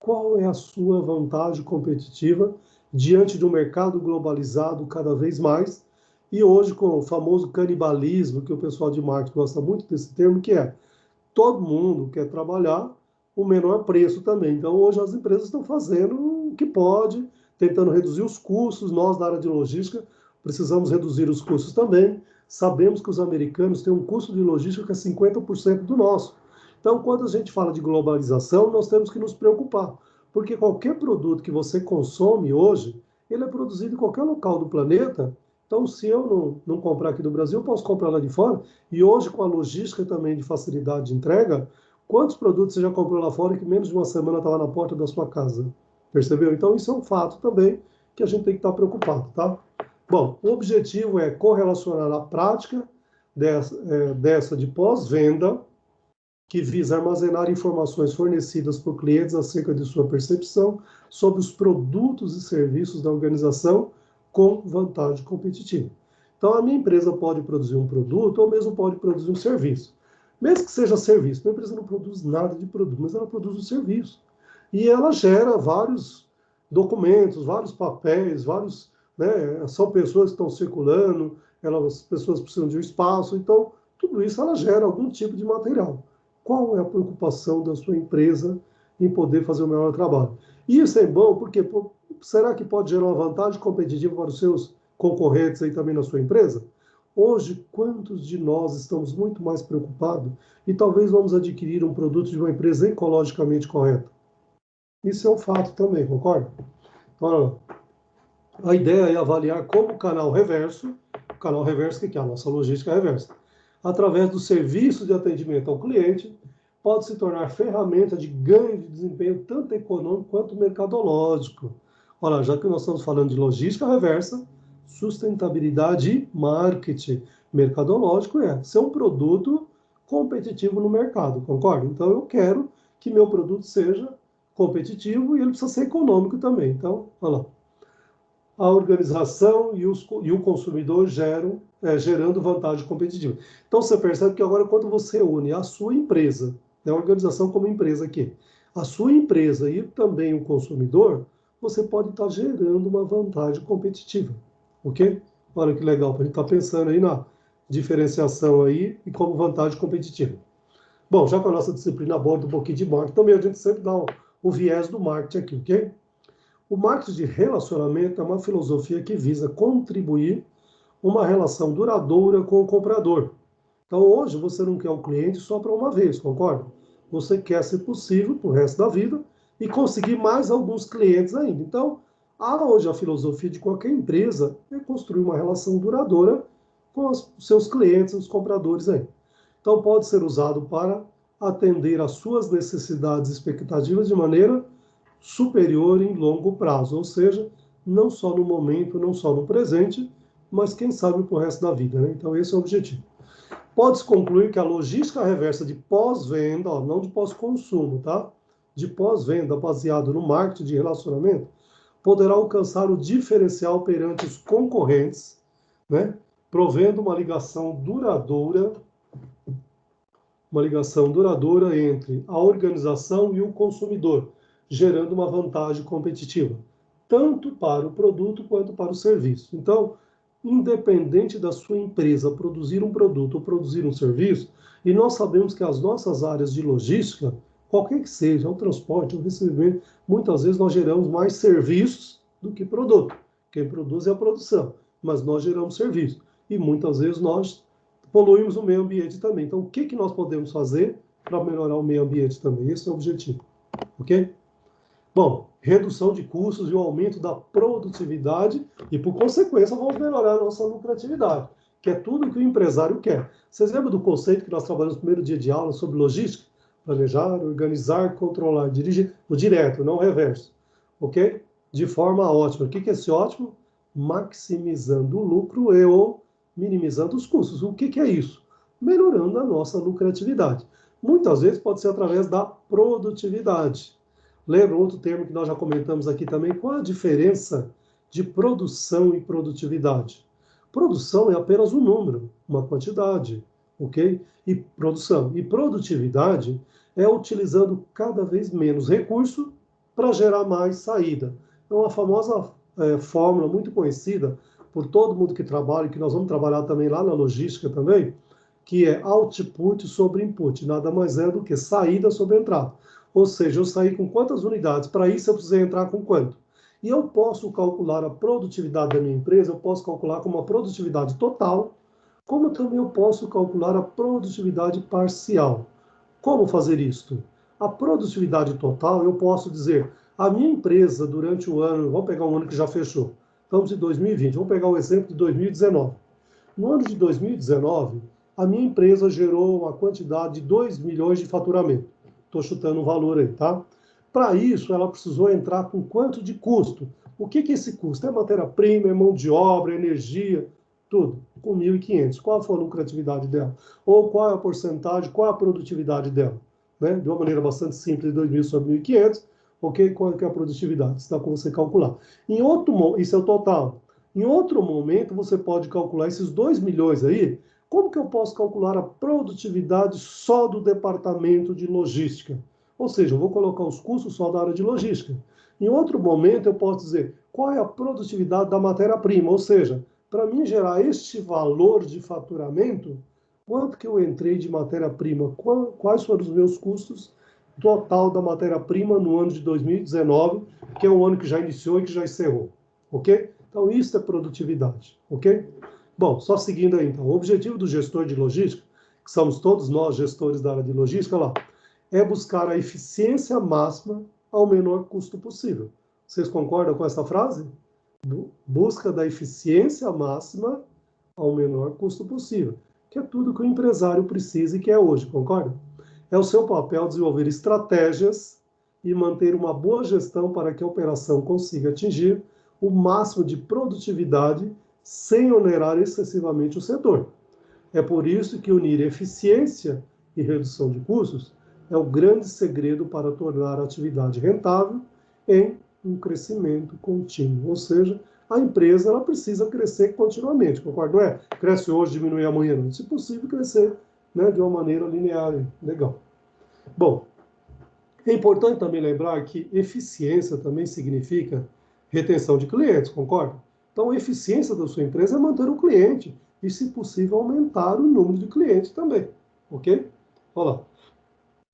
qual é a sua vantagem competitiva diante de um mercado globalizado cada vez mais? E hoje, com o famoso canibalismo, que o pessoal de marketing gosta muito desse termo, que é todo mundo quer trabalhar o menor preço também. Então, hoje as empresas estão fazendo o que pode, tentando reduzir os custos. Nós, da área de logística, precisamos reduzir os custos também. Sabemos que os americanos têm um custo de logística que é 50% do nosso. Então, quando a gente fala de globalização, nós temos que nos preocupar, porque qualquer produto que você consome hoje, ele é produzido em qualquer local do planeta. Então, se eu não comprar aqui do Brasil, eu posso comprar lá de fora. E hoje, com a logística também de facilidade de entrega, quantos produtos você já comprou lá fora que menos de uma semana estava na porta da sua casa? Percebeu? Então, isso é um fato também que a gente tem que estar preocupado, tá? Bom, o objetivo é correlacionar a prática dessa de pós-venda, que visa armazenar informações fornecidas por clientes acerca de sua percepção sobre os produtos e serviços da organização com vantagem competitiva. Então, a minha empresa pode produzir um produto ou mesmo pode produzir um serviço. Mesmo que seja serviço, a minha empresa não produz nada de produto, mas ela produz um serviço. E ela gera vários documentos, vários papéis, né, são pessoas que estão circulando, as pessoas precisam de um espaço, então tudo isso ela gera algum tipo de material. qual é a preocupação da sua empresa em poder fazer o melhor trabalho. E isso é bom porque será que pode gerar uma vantagem competitiva para os seus concorrentes aí também na sua empresa? Hoje, quantos de nós estamos muito mais preocupados e talvez vamos adquirir um produto de uma empresa ecologicamente correta? Isso é um fato também, concorda? Então, a ideia é avaliar como o canal reverso, que é a nossa logística reversa, através do serviço de atendimento ao cliente, pode se tornar ferramenta de ganho de desempenho tanto econômico quanto mercadológico. Olha, já que nós estamos falando de logística reversa, sustentabilidade e marketing mercadológico é ser um produto competitivo no mercado, concorda? Então eu quero que meu produto seja competitivo e ele precisa ser econômico também. Então, olha lá. A organização e o consumidor gerando vantagem competitiva. Então, você percebe que agora, quando você une a sua empresa, a organização como empresa aqui, a sua empresa e também o consumidor, você pode estar gerando uma vantagem competitiva, ok? Olha que legal, para a gente estar pensando aí na diferenciação aí e como vantagem competitiva. Bom, já que a nossa disciplina aborda um pouquinho de marketing, também a gente sempre dá o viés do marketing aqui, ok? O marketing de relacionamento é uma filosofia que visa contribuir uma relação duradoura com o comprador. Então, hoje, você não quer o cliente só para uma vez, concorda? Você quer, se possível, para o resto da vida e conseguir mais alguns clientes ainda. Então, hoje a filosofia de qualquer empresa é construir uma relação duradoura com os seus clientes, os compradores aí. Então, pode ser usado para atender às suas necessidades e expectativas de maneira superior em longo prazo, ou seja, não só no momento, não só no presente, mas quem sabe para o resto da vida, né? Então esse é o objetivo. Pode-se concluir que a logística reversa de pós-venda, não de pós-consumo, tá? De pós-venda, baseado no marketing de relacionamento, poderá alcançar o diferencial perante os concorrentes, né? Provendo uma ligação duradoura entre a organização e o consumidor, gerando uma vantagem competitiva, tanto para o produto quanto para o serviço. Então, independente da sua empresa produzir um produto ou produzir um serviço, e nós sabemos que as nossas áreas de logística, qualquer que seja, o transporte, o recebimento, muitas vezes nós geramos mais serviços do que produto. Quem produz é a produção, mas nós geramos serviço. E muitas vezes nós poluímos o meio ambiente também. Então, o que nós podemos fazer para melhorar o meio ambiente também? Esse é o objetivo, ok? Bom, redução de custos e o aumento da produtividade e, por consequência, vamos melhorar a nossa lucratividade, que é tudo que o empresário quer. Vocês lembram do conceito que nós trabalhamos no primeiro dia de aula sobre logística? Planejar, organizar, controlar, dirigir, o direto, não o reverso, ok? De forma ótima. O que é esse ótimo? Maximizando o lucro e ou minimizando os custos. O que é isso? Melhorando a nossa lucratividade. Muitas vezes pode ser através da produtividade. Lembra outro termo que nós já comentamos aqui também? Qual a diferença de produção e produtividade? Produção é apenas um número, uma quantidade, ok? E produção. E produtividade é utilizando cada vez menos recurso para gerar mais saída. É uma famosa fórmula muito conhecida por todo mundo que trabalha, e que nós vamos trabalhar também lá na logística também, que é output sobre input, nada mais é do que saída sobre entrada. Ou seja, eu saí com quantas unidades, para isso eu precisei entrar com quanto. E eu posso calcular a produtividade da minha empresa, eu posso calcular como a produtividade total, como também eu posso calcular a produtividade parcial. Como fazer isto? A produtividade total, eu posso dizer, a minha empresa durante o ano, vamos pegar um ano que já fechou, estamos em 2020, vamos pegar o exemplo de 2019. No ano de 2019, a minha empresa gerou uma quantidade de 2 milhões de faturamento. Estou chutando um valor aí, tá? Para isso, ela precisou entrar com quanto de custo? O que é esse custo? É matéria-prima, é mão de obra, é energia, tudo. Com 1.500. Qual foi a lucratividade dela? Ou qual é a porcentagem, qual é a produtividade dela? Né? De uma maneira bastante simples, 2.000 sobre 1.500, ok? Qual é a produtividade? Isso dá para você calcular. Isso é o total. Em outro momento, você pode calcular esses 2 milhões aí. Como que eu posso calcular a produtividade só do departamento de logística? Ou seja, eu vou colocar os custos só da área de logística. Em outro momento, eu posso dizer qual é a produtividade da matéria-prima. Ou seja, para mim gerar este valor de faturamento, quanto que eu entrei de matéria-prima, quais foram os meus custos total da matéria-prima no ano de 2019, que é um ano que já iniciou e que já encerrou, ok? Então, isso é produtividade, ok? Bom, só seguindo aí, então, o objetivo do gestor de logística, que somos todos nós gestores da área de logística, lá, é buscar a eficiência máxima ao menor custo possível. Vocês concordam com essa frase? Busca da eficiência máxima ao menor custo possível, que é tudo que o empresário precisa e que é hoje, concorda? É o seu papel desenvolver estratégias e manter uma boa gestão para que a operação consiga atingir o máximo de produtividade sem onerar excessivamente o setor. É por isso que unir eficiência e redução de custos é o grande segredo para tornar a atividade rentável em um crescimento contínuo. Ou seja, a empresa ela precisa crescer continuamente, concorda? Não é cresce hoje, diminui amanhã, não. Se possível, crescer, né, de uma maneira linear. Legal. Bom, é importante também lembrar que eficiência também significa retenção de clientes, concorda? Então, a eficiência da sua empresa é manter o cliente e, se possível, aumentar o número de clientes também, ok? Olha lá.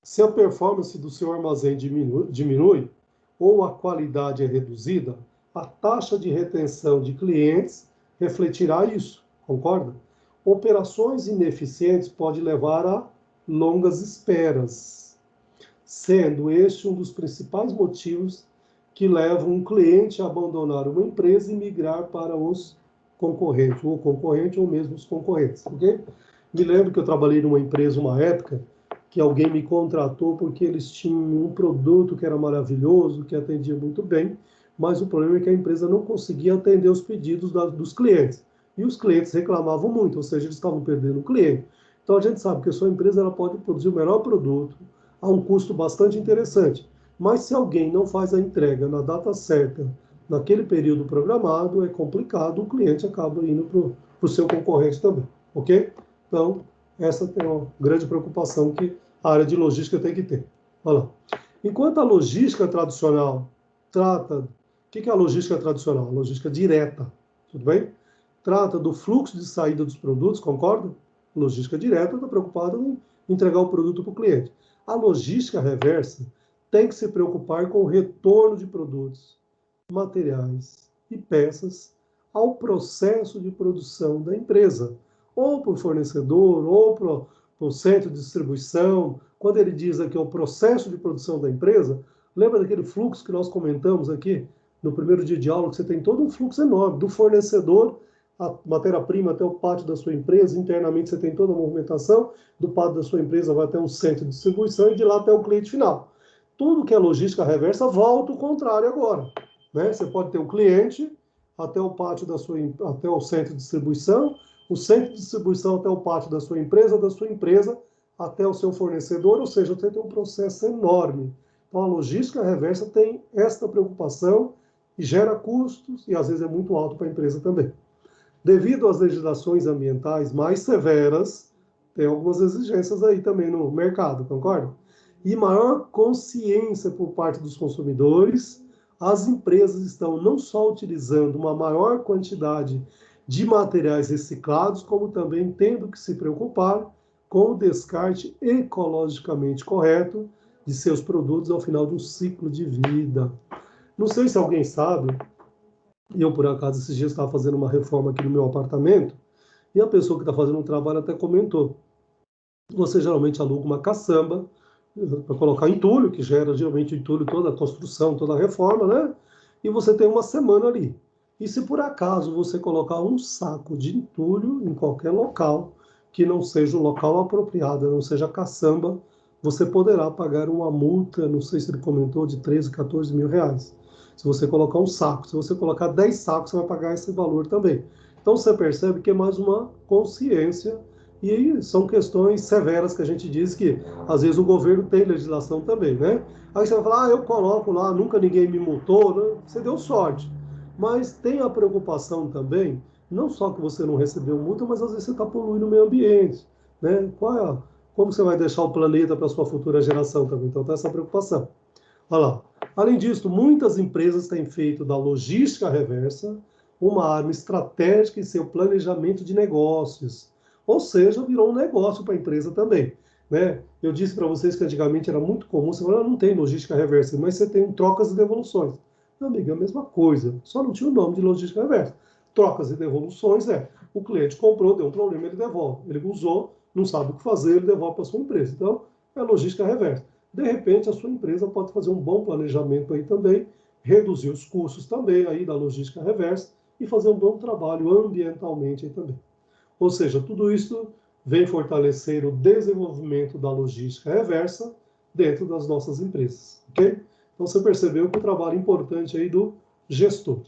Se a performance do seu armazém diminui ou a qualidade é reduzida, a taxa de retenção de clientes refletirá isso, concorda? Operações ineficientes podem levar a longas esperas, sendo este um dos principais motivos que levam um cliente a abandonar uma empresa e migrar para os concorrentes, ou mesmo os concorrentes, ok? Me lembro que eu trabalhei numa empresa uma época que alguém me contratou porque eles tinham um produto que era maravilhoso, que atendia muito bem, mas o problema é que a empresa não conseguia atender os pedidos dos clientes. E os clientes reclamavam muito, ou seja, eles estavam perdendo o cliente. Então a gente sabe que a sua empresa ela pode produzir o melhor produto a um custo bastante interessante, mas se alguém não faz a entrega na data certa, naquele período programado, é complicado, o cliente acaba indo para o seu concorrente também, ok? Então, essa é uma grande preocupação que a área de logística tem que ter. Olha lá. Enquanto a logística tradicional trata... O que é a logística tradicional? A logística direta, tudo bem? Trata do fluxo de saída dos produtos, concorda? Logística direta está preocupada em entregar o produto para o cliente. A logística reversa tem que se preocupar com o retorno de produtos, materiais e peças ao processo de produção da empresa, ou para o fornecedor, ou para o centro de distribuição. Quando ele diz aqui o processo de produção da empresa, lembra daquele fluxo que nós comentamos aqui no primeiro dia de aula, que você tem todo um fluxo enorme, do fornecedor, a matéria-prima até o pátio da sua empresa, internamente você tem toda a movimentação, do pátio da sua empresa vai até um centro de distribuição e de lá até o cliente final. Tudo que é logística reversa volta o contrário agora, né? Você pode ter o cliente até o pátio até o centro de distribuição, o centro de distribuição até o pátio da sua empresa até o seu fornecedor, ou seja, você tem um processo enorme. Então, a logística reversa tem esta preocupação e gera custos, e às vezes é muito alto para a empresa também. Devido às legislações ambientais mais severas, tem algumas exigências aí também no mercado, concorda? E maior consciência por parte dos consumidores, as empresas estão não só utilizando uma maior quantidade de materiais reciclados, como também tendo que se preocupar com o descarte ecologicamente correto de seus produtos ao final de um ciclo de vida. Não sei se alguém sabe, eu por acaso esses dias estava fazendo uma reforma aqui no meu apartamento, e a pessoa que está fazendo o trabalho até comentou, você geralmente aluga uma caçamba para colocar entulho, que gera geralmente o entulho toda a construção, toda a reforma, né? E você tem uma semana ali. E se por acaso você colocar um saco de entulho em qualquer local, que não seja o local apropriado, não seja a caçamba, você poderá pagar uma multa, não sei se ele comentou, de 13, 14 mil reais. Se você colocar um saco, se você colocar 10 sacos, você vai pagar esse valor também. Então você percebe que é mais uma consciência, e aí são questões severas que a gente diz que às vezes o governo tem legislação também, né? Aí você vai falar, eu coloco lá, nunca ninguém me multou, né? Você deu sorte. Mas tem a preocupação também, não só que você não recebeu multa, mas às vezes você está poluindo o meio ambiente, né? Como você vai deixar o planeta para a sua futura geração também? Então tem essa preocupação. Olha lá. Além disso, muitas empresas têm feito da logística reversa uma arma estratégica em seu planejamento de negócios, Ou seja, virou um negócio para a empresa também. Né? Eu disse para vocês que antigamente era muito comum, você falou, não tem logística reversa, mas você tem trocas e devoluções. Meu amigo, é a mesma coisa, só não tinha o nome de logística reversa. Trocas e devoluções o cliente comprou, deu um problema, ele devolve. Ele usou, não sabe o que fazer, ele devolve para a sua empresa. Então, é logística reversa. De repente, a sua empresa pode fazer um bom planejamento aí também, reduzir os custos também aí da logística reversa e fazer um bom trabalho ambientalmente aí também. Ou seja, tudo isso vem fortalecer o desenvolvimento da logística reversa dentro das nossas empresas, ok? Então você percebeu que o trabalho importante aí do gestor.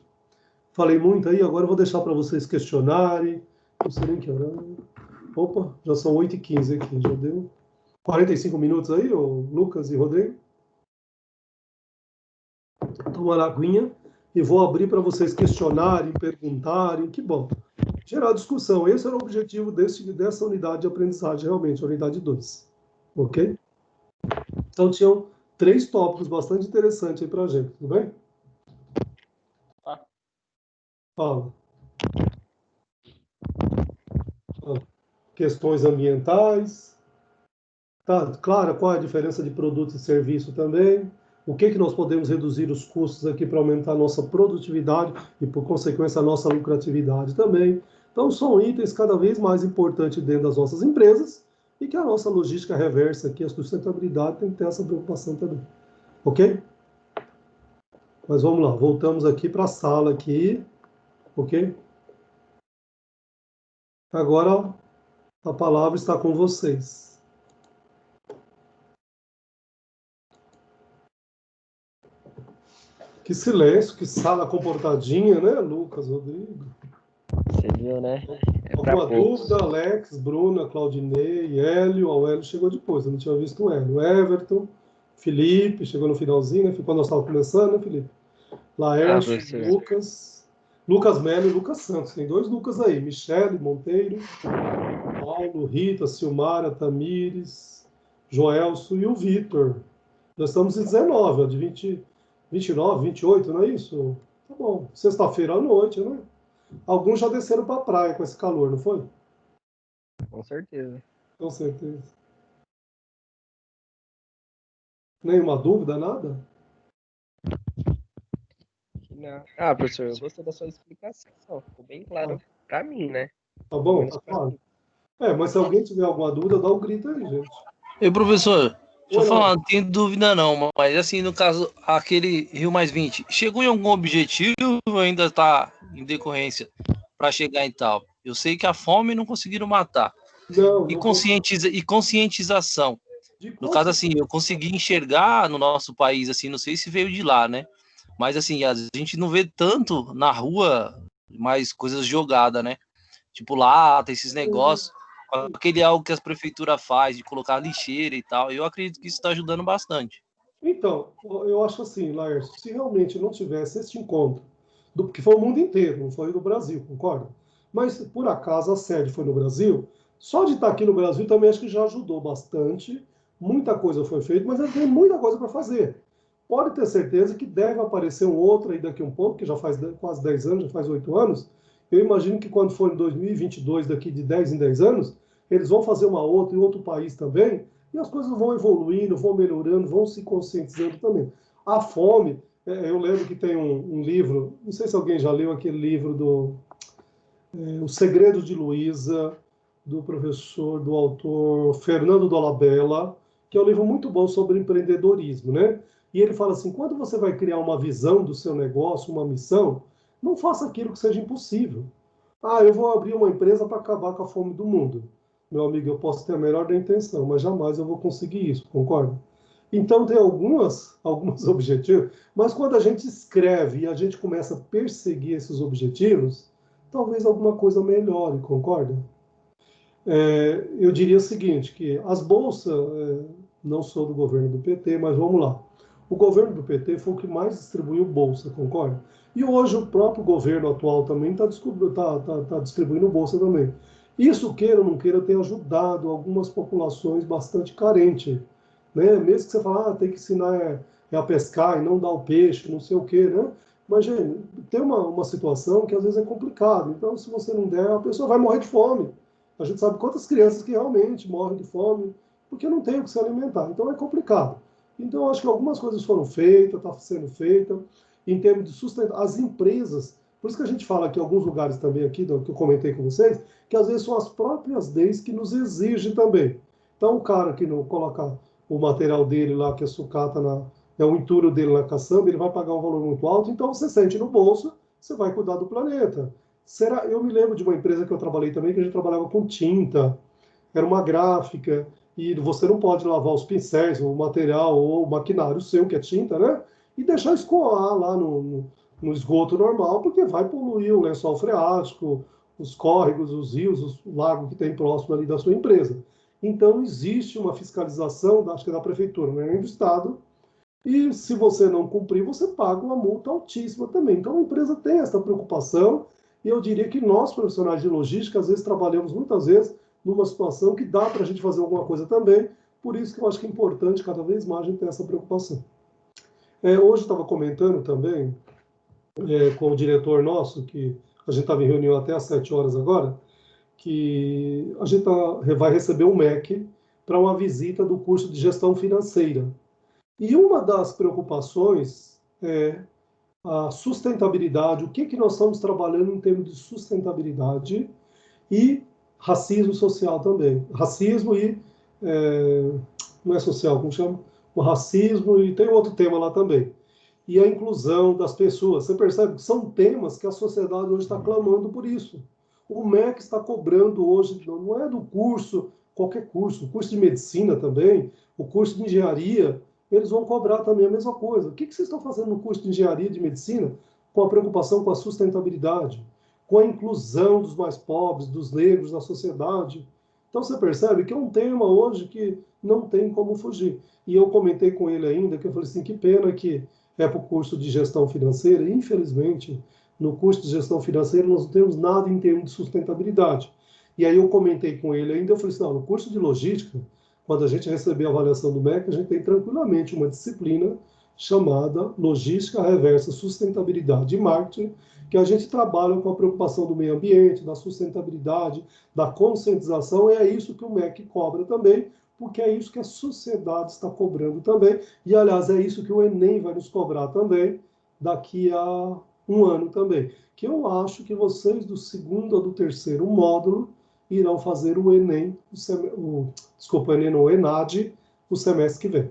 Falei muito aí, agora eu vou deixar para vocês questionarem. Não sei nem que hora. Opa, já são 8h15 aqui, já deu 45 minutos aí, ô Lucas e Rodrigo. Tomar aguinha e vou abrir para vocês questionarem, perguntarem, que bom. Gerar discussão, esse era o objetivo dessa unidade de aprendizagem, realmente, a unidade 2. Ok? Então, tinham 3 tópicos bastante interessantes aí para a gente, tudo bem? Fala. Questões ambientais. Tá, claro, qual é a diferença de produto e serviço também. O que nós podemos reduzir os custos aqui para aumentar a nossa produtividade e, por consequência, a nossa lucratividade também. Então, são itens cada vez mais importantes dentro das nossas empresas e que a nossa logística reversa aqui, a sustentabilidade, tem que ter essa preocupação também. Ok? Mas vamos lá, voltamos aqui para a sala aqui, ok? Agora a palavra está com vocês. Que silêncio, que sala comportadinha, né, Lucas, Rodrigo? Você viu, né? Alguma dúvida, Alex, Bruna, Claudinei, Hélio? O Hélio chegou depois, eu não tinha visto o Hélio. Everton, Felipe, chegou no finalzinho, né? Quando nós estávamos começando, né, Felipe? Laércio, Lucas, Lucas Melo e Lucas Santos. Tem 2 Lucas aí, Michele Monteiro, Paulo, Rita, Silmara, Tamires, Joelso e o Vitor. Nós estamos em 19, ó, de 29, 28, não é isso? Tá bom. Sexta-feira à noite, né? Alguns já desceram para a praia com esse calor, não foi? Com certeza. Com certeza. Nenhuma dúvida, nada? Não. Professor, eu gostei da sua explicação. Ficou bem claro para mim, né? Tá bom? Tá claro. Mas se alguém tiver alguma dúvida, dá um grito aí, gente. Ei, professor, deixa eu falar, não tenho dúvida não, mas assim, no caso, aquele Rio+20, chegou em algum objetivo ou ainda está em decorrência para chegar em tal? Eu sei que a fome não conseguiram matar. Não, e conscientização. No caso, assim, eu consegui enxergar no nosso país, assim, não sei se veio de lá, né? Mas, assim, a gente não vê tanto na rua mais coisas jogadas, né? Tipo lata, esses negócios. Aquele algo que as prefeituras faz de colocar lixeira e tal. Eu acredito que isso está ajudando bastante. Então, eu acho assim, Laércio, se realmente não tivesse este encontro, que foi o mundo inteiro, não foi do Brasil, concorda? Mas, por acaso, a sede foi no Brasil, só de estar aqui no Brasil também acho que já ajudou bastante. Muita coisa foi feita, mas ainda tem muita coisa para fazer. Pode ter certeza que deve aparecer um outro aí daqui a um pouco, que já faz quase 10 anos, já faz 8 anos. Eu imagino que quando for em 2022, daqui de 10 em 10 anos, eles vão fazer uma outra em outro país também, e as coisas vão evoluindo, vão melhorando, vão se conscientizando também. A fome, eu lembro que tem um livro, não sei se alguém já leu aquele livro do O Segredo de Luísa, do professor, do autor Fernando Dolabella, que é um livro muito bom sobre empreendedorismo, né? E ele fala assim, quando você vai criar uma visão do seu negócio, uma missão, não faça aquilo que seja impossível. Eu vou abrir uma empresa para acabar com a fome do mundo. Meu amigo, eu posso ter a melhor da intenção, mas jamais eu vou conseguir isso, concorda? Então, tem alguns objetivos, mas quando a gente escreve e a gente começa a perseguir esses objetivos, talvez alguma coisa melhore, concorda? Eu diria o seguinte, que as bolsas, não sou do governo do PT, mas vamos lá. O governo do PT foi o que mais distribuiu bolsa, concorda? E hoje o próprio governo atual também está distribuindo bolsa também. Isso, queira ou não queira, tem ajudado algumas populações bastante carentes. Né? Mesmo que você fale, tem que ensinar a pescar e não dar o peixe, não sei o quê, né? Mas, gente, tem uma situação que às vezes é complicada. Então, se você não der, a pessoa vai morrer de fome. A gente sabe quantas crianças que realmente morrem de fome porque não tem o que se alimentar. Então é complicado. Então eu acho que algumas coisas foram feitas, está sendo feita, em termos de sustentar. As empresas, por isso que a gente fala aqui, em alguns lugares também aqui, que eu comentei com vocês, que às vezes são as próprias leis que nos exigem também. Então o cara que não coloca o material dele lá, que é sucata, o entulho dele na caçamba, ele vai pagar um valor muito alto, então você sente no bolso, você vai cuidar do planeta. Eu me lembro de uma empresa que eu trabalhei também, que a gente trabalhava com tinta, era uma gráfica, e você não pode lavar os pincéis, o material ou o maquinário seu, que é tinta, né? E deixar escoar lá no esgoto normal, porque vai poluir o lençol freático, os córregos, os rios, o lago que tem próximo ali da sua empresa. Então, existe uma fiscalização, acho que é da prefeitura, não é nem do Estado, e se você não cumprir, você paga uma multa altíssima também. Então, a empresa tem essa preocupação, e eu diria que nós, profissionais de logística, às vezes trabalhamos muitas vezes numa situação que dá para a gente fazer alguma coisa também, por isso que eu acho que é importante cada vez mais a gente ter essa preocupação. Hoje eu estava comentando também com o diretor nosso, que a gente estava em reunião até às 7 horas agora, que a gente vai receber um MEC para uma visita do curso de gestão financeira. E uma das preocupações é a sustentabilidade, o que nós estamos trabalhando em termos de sustentabilidade e racismo social também. Racismo e... não é social, como chama? O racismo e tem outro tema lá também. E a inclusão das pessoas. Você percebe que são temas que a sociedade hoje está clamando por isso. O MEC está cobrando hoje, não é do curso, qualquer curso, o curso de medicina também, o curso de engenharia, eles vão cobrar também a mesma coisa. O que vocês estão fazendo no curso de engenharia e de medicina com a preocupação com a sustentabilidade, com a inclusão dos mais pobres, dos negros na sociedade? Então você percebe que é um tema hoje que não tem como fugir. E eu comentei com ele ainda, que eu falei assim, que pena que é para o curso de gestão financeira, e infelizmente, no curso de gestão financeira nós não temos nada em termos de sustentabilidade. E aí eu comentei com ele ainda, eu falei assim, não, no curso de logística, quando a gente receber a avaliação do MEC, a gente tem tranquilamente uma disciplina chamada Logística Reversa Sustentabilidade e Marketing, que a gente trabalha com a preocupação do meio ambiente, da sustentabilidade, da conscientização, e é isso que o MEC cobra também, porque é isso que a sociedade está cobrando também, e aliás é isso que o Enem vai nos cobrar também daqui a um ano também, que eu acho que vocês do segundo ou do terceiro módulo irão fazer o Enem, desculpa, o Enem não, o ENAD, o semestre que vem,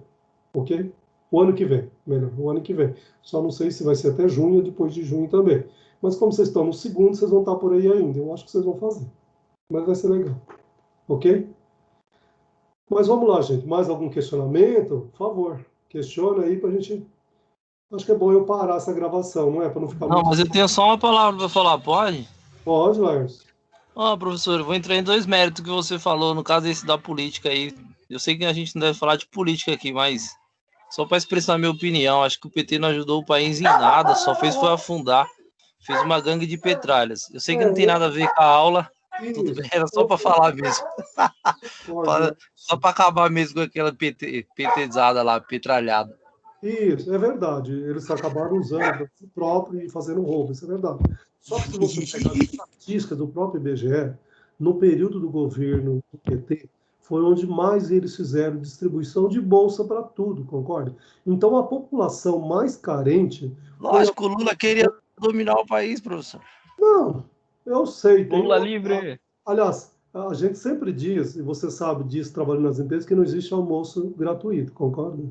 ok? O ano que vem, melhor, o ano que vem. Só não sei se vai ser até junho ou depois de junho também. Mas como vocês estão no segundo, vocês vão estar por aí ainda. Eu acho que vocês vão fazer. Mas vai ser legal, ok? Mas vamos lá, gente. Mais algum questionamento? Por favor, questiona aí para a gente... Acho que é bom eu parar essa gravação, não é? Para não ficar Não, muito... mas eu tenho só uma palavra para falar, pode? Pode, Lars. Professor, eu vou entrar em dois méritos que você falou, no caso esse da política aí. Eu sei que a gente não deve falar de política aqui, mas só para expressar minha opinião, acho que o PT não ajudou o país em nada, só fez foi afundar. Fez uma gangue de petralhas. Eu sei que não tem nada a ver com a aula, tudo bem, era só para falar mesmo. Só para acabar mesmo com aquela PTzada lá, petralhada. Isso, é verdade. Eles acabaram usando para si próprio e fazendo roubo, isso é verdade. Só que se você pegar a estatística do próprio IBGE, no período do governo do PT, foi onde mais eles fizeram distribuição de bolsa para tudo, concorda? Então a população mais carente foi a... Lógico, o Lula queria dominar o país, professor. Não, eu sei, tem Lula livre! Aliás, a gente sempre diz, e você sabe disso trabalhando nas empresas, que não existe almoço gratuito, concorda?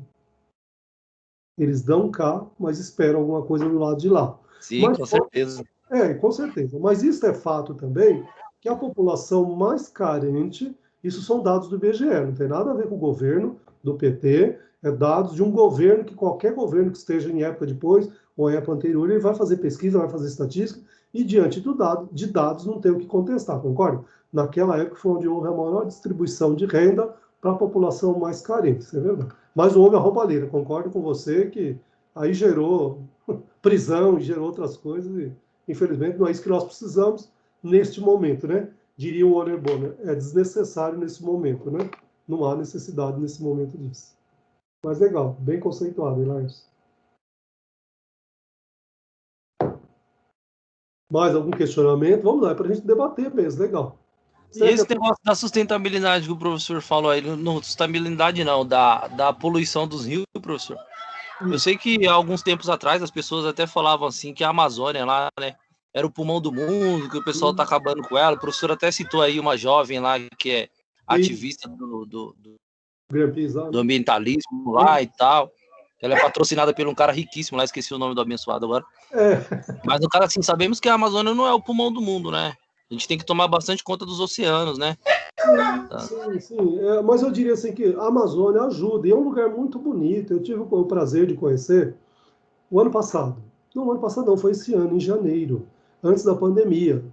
Eles dão cá, mas esperam alguma coisa do lado de lá. Sim, Mas, com certeza. com certeza. Mas isso é fato também, que a população mais carente, isso são dados do IBGE, não tem nada a ver com o governo do PT, é dados de um governo que qualquer governo que esteja em época depois ou em época anterior, ele vai fazer pesquisa, vai fazer estatística, e diante de dados não tem o que contestar, concorda? Naquela época foi onde houve a maior distribuição de renda para a população mais carente, isso é verdade. Mas houve a roubalheira, concordo com você que aí gerou prisão e gerou outras coisas, e infelizmente não é isso que nós precisamos neste momento, né? Diria o Warner Bonner, é desnecessário nesse momento, né? Não há necessidade nesse momento disso. Mas legal, bem conceituado, hein, Lars? Mais algum questionamento? Vamos lá, é para a gente debater mesmo, legal. E esse negócio da sustentabilidade que o professor falou aí, não, sustentabilidade não, da poluição dos rios, professor. Eu sei que há alguns tempos atrás as pessoas até falavam assim que a Amazônia lá, né, era o pulmão do mundo, que o pessoal tá acabando com ela. O professor até citou aí uma jovem lá que é ativista do ambientalismo lá e tal. Ela é patrocinada por um cara riquíssimo lá, esqueci o nome do abençoado agora. Mas no cara, assim, sabemos que a Amazônia não é o pulmão do mundo, né? A gente tem que tomar bastante conta dos oceanos, né? Sim. Mas eu diria assim que a Amazônia ajuda, e é um lugar muito bonito. Eu tive o prazer de conhecer o ano passado. Não, o ano passado não, foi esse ano, em janeiro, antes da pandemia.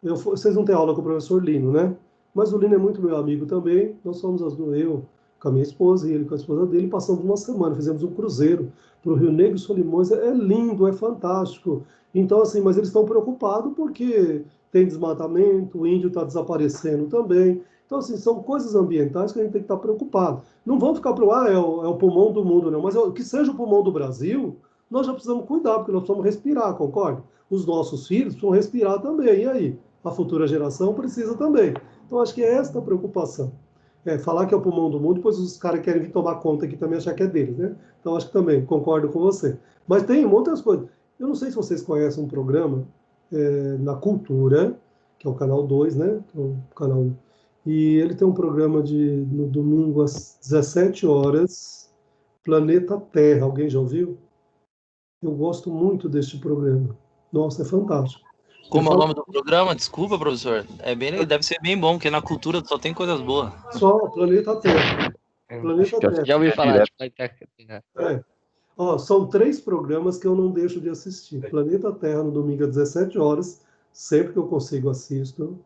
Vocês não têm aula com o professor Lino, né? Mas o Lino é muito meu amigo também. Nós fomos eu com a minha esposa e ele com a esposa dele, passamos uma semana, fizemos um cruzeiro para o Rio Negro e Solimões. É lindo, é fantástico. Então, assim, mas eles estão preocupados porque tem desmatamento, o índio está desaparecendo também. Então, assim, são coisas ambientais que a gente tem que estar preocupado. Não vão ficar para é o pulmão do mundo, não. Mas que seja o pulmão do Brasil, nós já precisamos cuidar, porque nós precisamos respirar, concorda? Os nossos filhos precisam respirar também. E aí? A futura geração precisa também. Então, acho que é esta a preocupação. Falar que é o pulmão do mundo, depois os caras querem vir tomar conta aqui também, achar que é deles, né? Então, acho que também concordo com você. Mas tem outras coisas. Eu não sei se vocês conhecem um programa na Cultura, que é o canal 2, né? O canal, e ele tem um programa no domingo às 17 horas, Planeta Terra. Alguém já ouviu? Eu gosto muito deste programa. Nossa, é fantástico. Como é o nome do programa? Desculpa, professor. Deve ser bem bom, porque na cultura só tem coisas boas. Só Planeta Terra. Planeta Terra. Já ouvi falar de Planeta Terra. São 3 programas que eu não deixo de assistir. Planeta Terra no domingo às 17 horas, sempre que eu consigo assisto.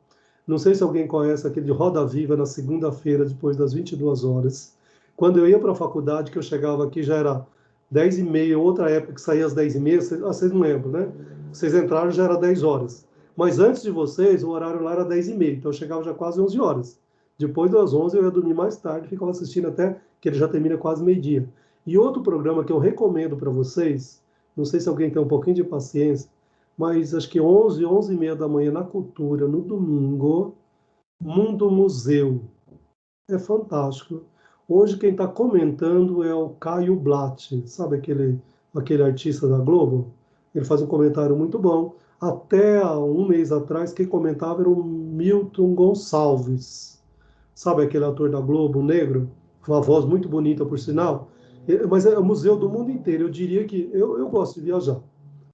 Não sei se alguém conhece aquele de Roda Viva na segunda-feira, depois das 22 horas. Quando eu ia para a faculdade, que eu chegava aqui, já era 10h30, outra época que saía às 10h30, vocês não lembram, né? Vocês entraram, já era 10 horas. Mas antes de vocês, o horário lá era 10h30, então eu chegava já quase 11 horas. Depois das 11 eu ia dormir mais tarde, ficava assistindo até que ele já termina quase meio-dia. E outro programa que eu recomendo para vocês, não sei se alguém tem um pouquinho de paciência, mas acho que 11h da manhã na Cultura, no domingo, Mundo Museu. É fantástico. Hoje quem está comentando é o Caio Blatt, sabe aquele artista da Globo? Ele faz um comentário muito bom. Até há um mês atrás, quem comentava era o Milton Gonçalves. Sabe aquele ator da Globo, negro? Com uma voz muito bonita, por sinal. Mas é o museu do mundo inteiro. Eu diria que eu gosto de viajar.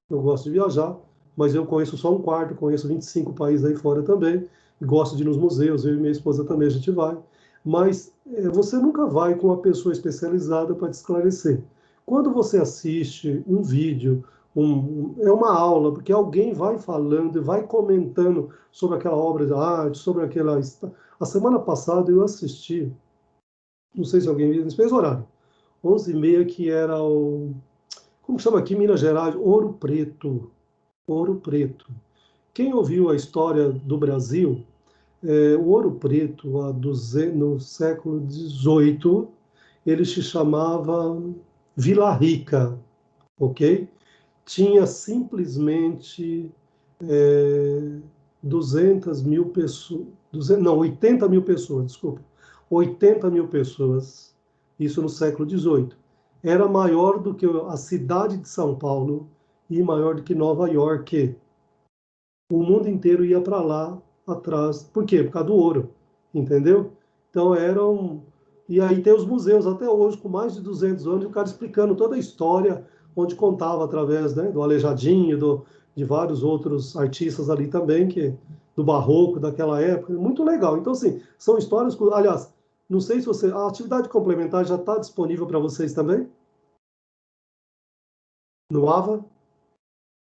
Eu gosto de viajar, mas eu conheço só um quarto, conheço 25 países aí fora também. E gosto de ir nos museus, eu e minha esposa também a gente vai. Mas você nunca vai com uma pessoa especializada para te esclarecer. Quando você assiste um vídeo, é uma aula, porque alguém vai falando e vai comentando sobre aquela obra de arte, sobre aquela. A semana passada eu assisti, não sei se alguém viu, nesse mesmo horário, 11h30, que era como chama aqui em Minas Gerais? Ouro Preto. Ouro Preto. Quem ouviu a história do Brasil, o Ouro Preto, no século XVIII, ele se chamava Vila Rica, ok? Tinha simplesmente 200 mil pessoas, 80 mil pessoas, desculpa. 80 mil pessoas, isso no século XVIII. Era maior do que a cidade de São Paulo e maior do que Nova York. O mundo inteiro ia para lá atrás. Por quê? Por causa do ouro, entendeu? Então eram. E aí tem os museus até hoje, com mais de 200 anos, o cara explicando toda a história, onde contava através, né, do Aleijadinho, de vários outros artistas ali também, do barroco daquela época. Muito legal. Então, assim, são histórias. Aliás, não sei se a atividade complementar já está disponível para vocês também? No AVA?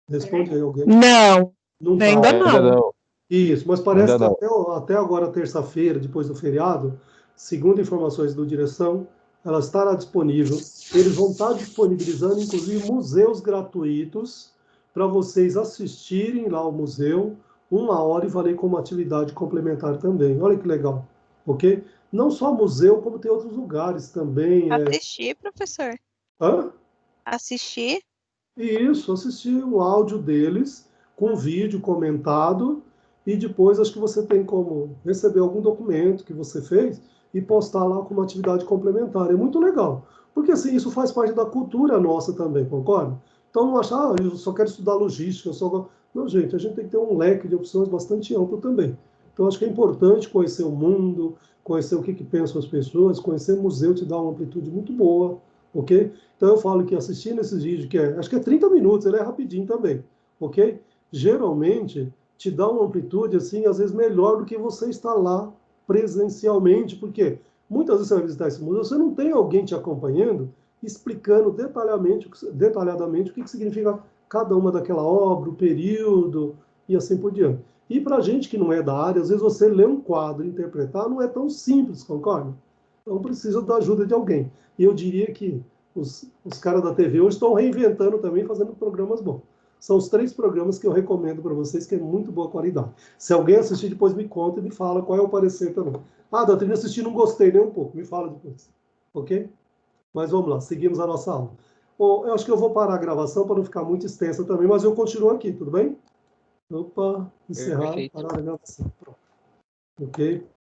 Responde aí alguém. Não, Não tá. ainda não. Isso, mas parece que até agora, terça-feira, depois do feriado, segundo informações do direção, ela estará disponível. Eles vão estar disponibilizando, inclusive, museus gratuitos para vocês assistirem lá ao museu 1 hora e valer como atividade complementar também. Olha que legal, ok? Não só museu, como tem outros lugares também. Assistir, professor. Hã? Assistir. Isso, assistir o áudio deles com vídeo comentado e depois acho que você tem como receber algum documento que você fez e postar lá como atividade complementar. É muito legal, porque assim, isso faz parte da cultura nossa também, concorda? Então não achar, eu só quero estudar logística, eu só... Não, gente, a gente tem que ter um leque de opções bastante amplo também. Então acho que é importante conhecer o mundo, conhecer o que pensam as pessoas, conhecer o museu te dá uma amplitude muito boa, ok? Então eu falo que assistindo esses vídeos, acho que é 30 minutos, ele é rapidinho também, ok? Geralmente te dá uma amplitude, assim, às vezes melhor do que você estar lá presencialmente, porque muitas vezes você vai visitar esse museu, você não tem alguém te acompanhando, explicando detalhadamente o que significa cada uma daquela obra, o período e assim por diante. E para gente que não é da área, às vezes você ler um quadro e interpretar não é tão simples, concorda? Então precisa da ajuda de alguém. E eu diria que os caras da TV hoje estão reinventando também, fazendo programas bons. São os 3 programas que eu recomendo para vocês, que é muito boa qualidade. Se alguém assistir, depois me conta e me fala qual é o parecer também. Ah, Doutrina, assisti, não gostei nem um pouco. Me fala depois. Ok? Mas vamos lá, seguimos a nossa aula. Bom, eu acho que eu vou parar a gravação para não ficar muito extensa também, mas eu continuo aqui, tudo bem? Opa, encerrar, Perfeito. parar a gravação. Pronto. Ok?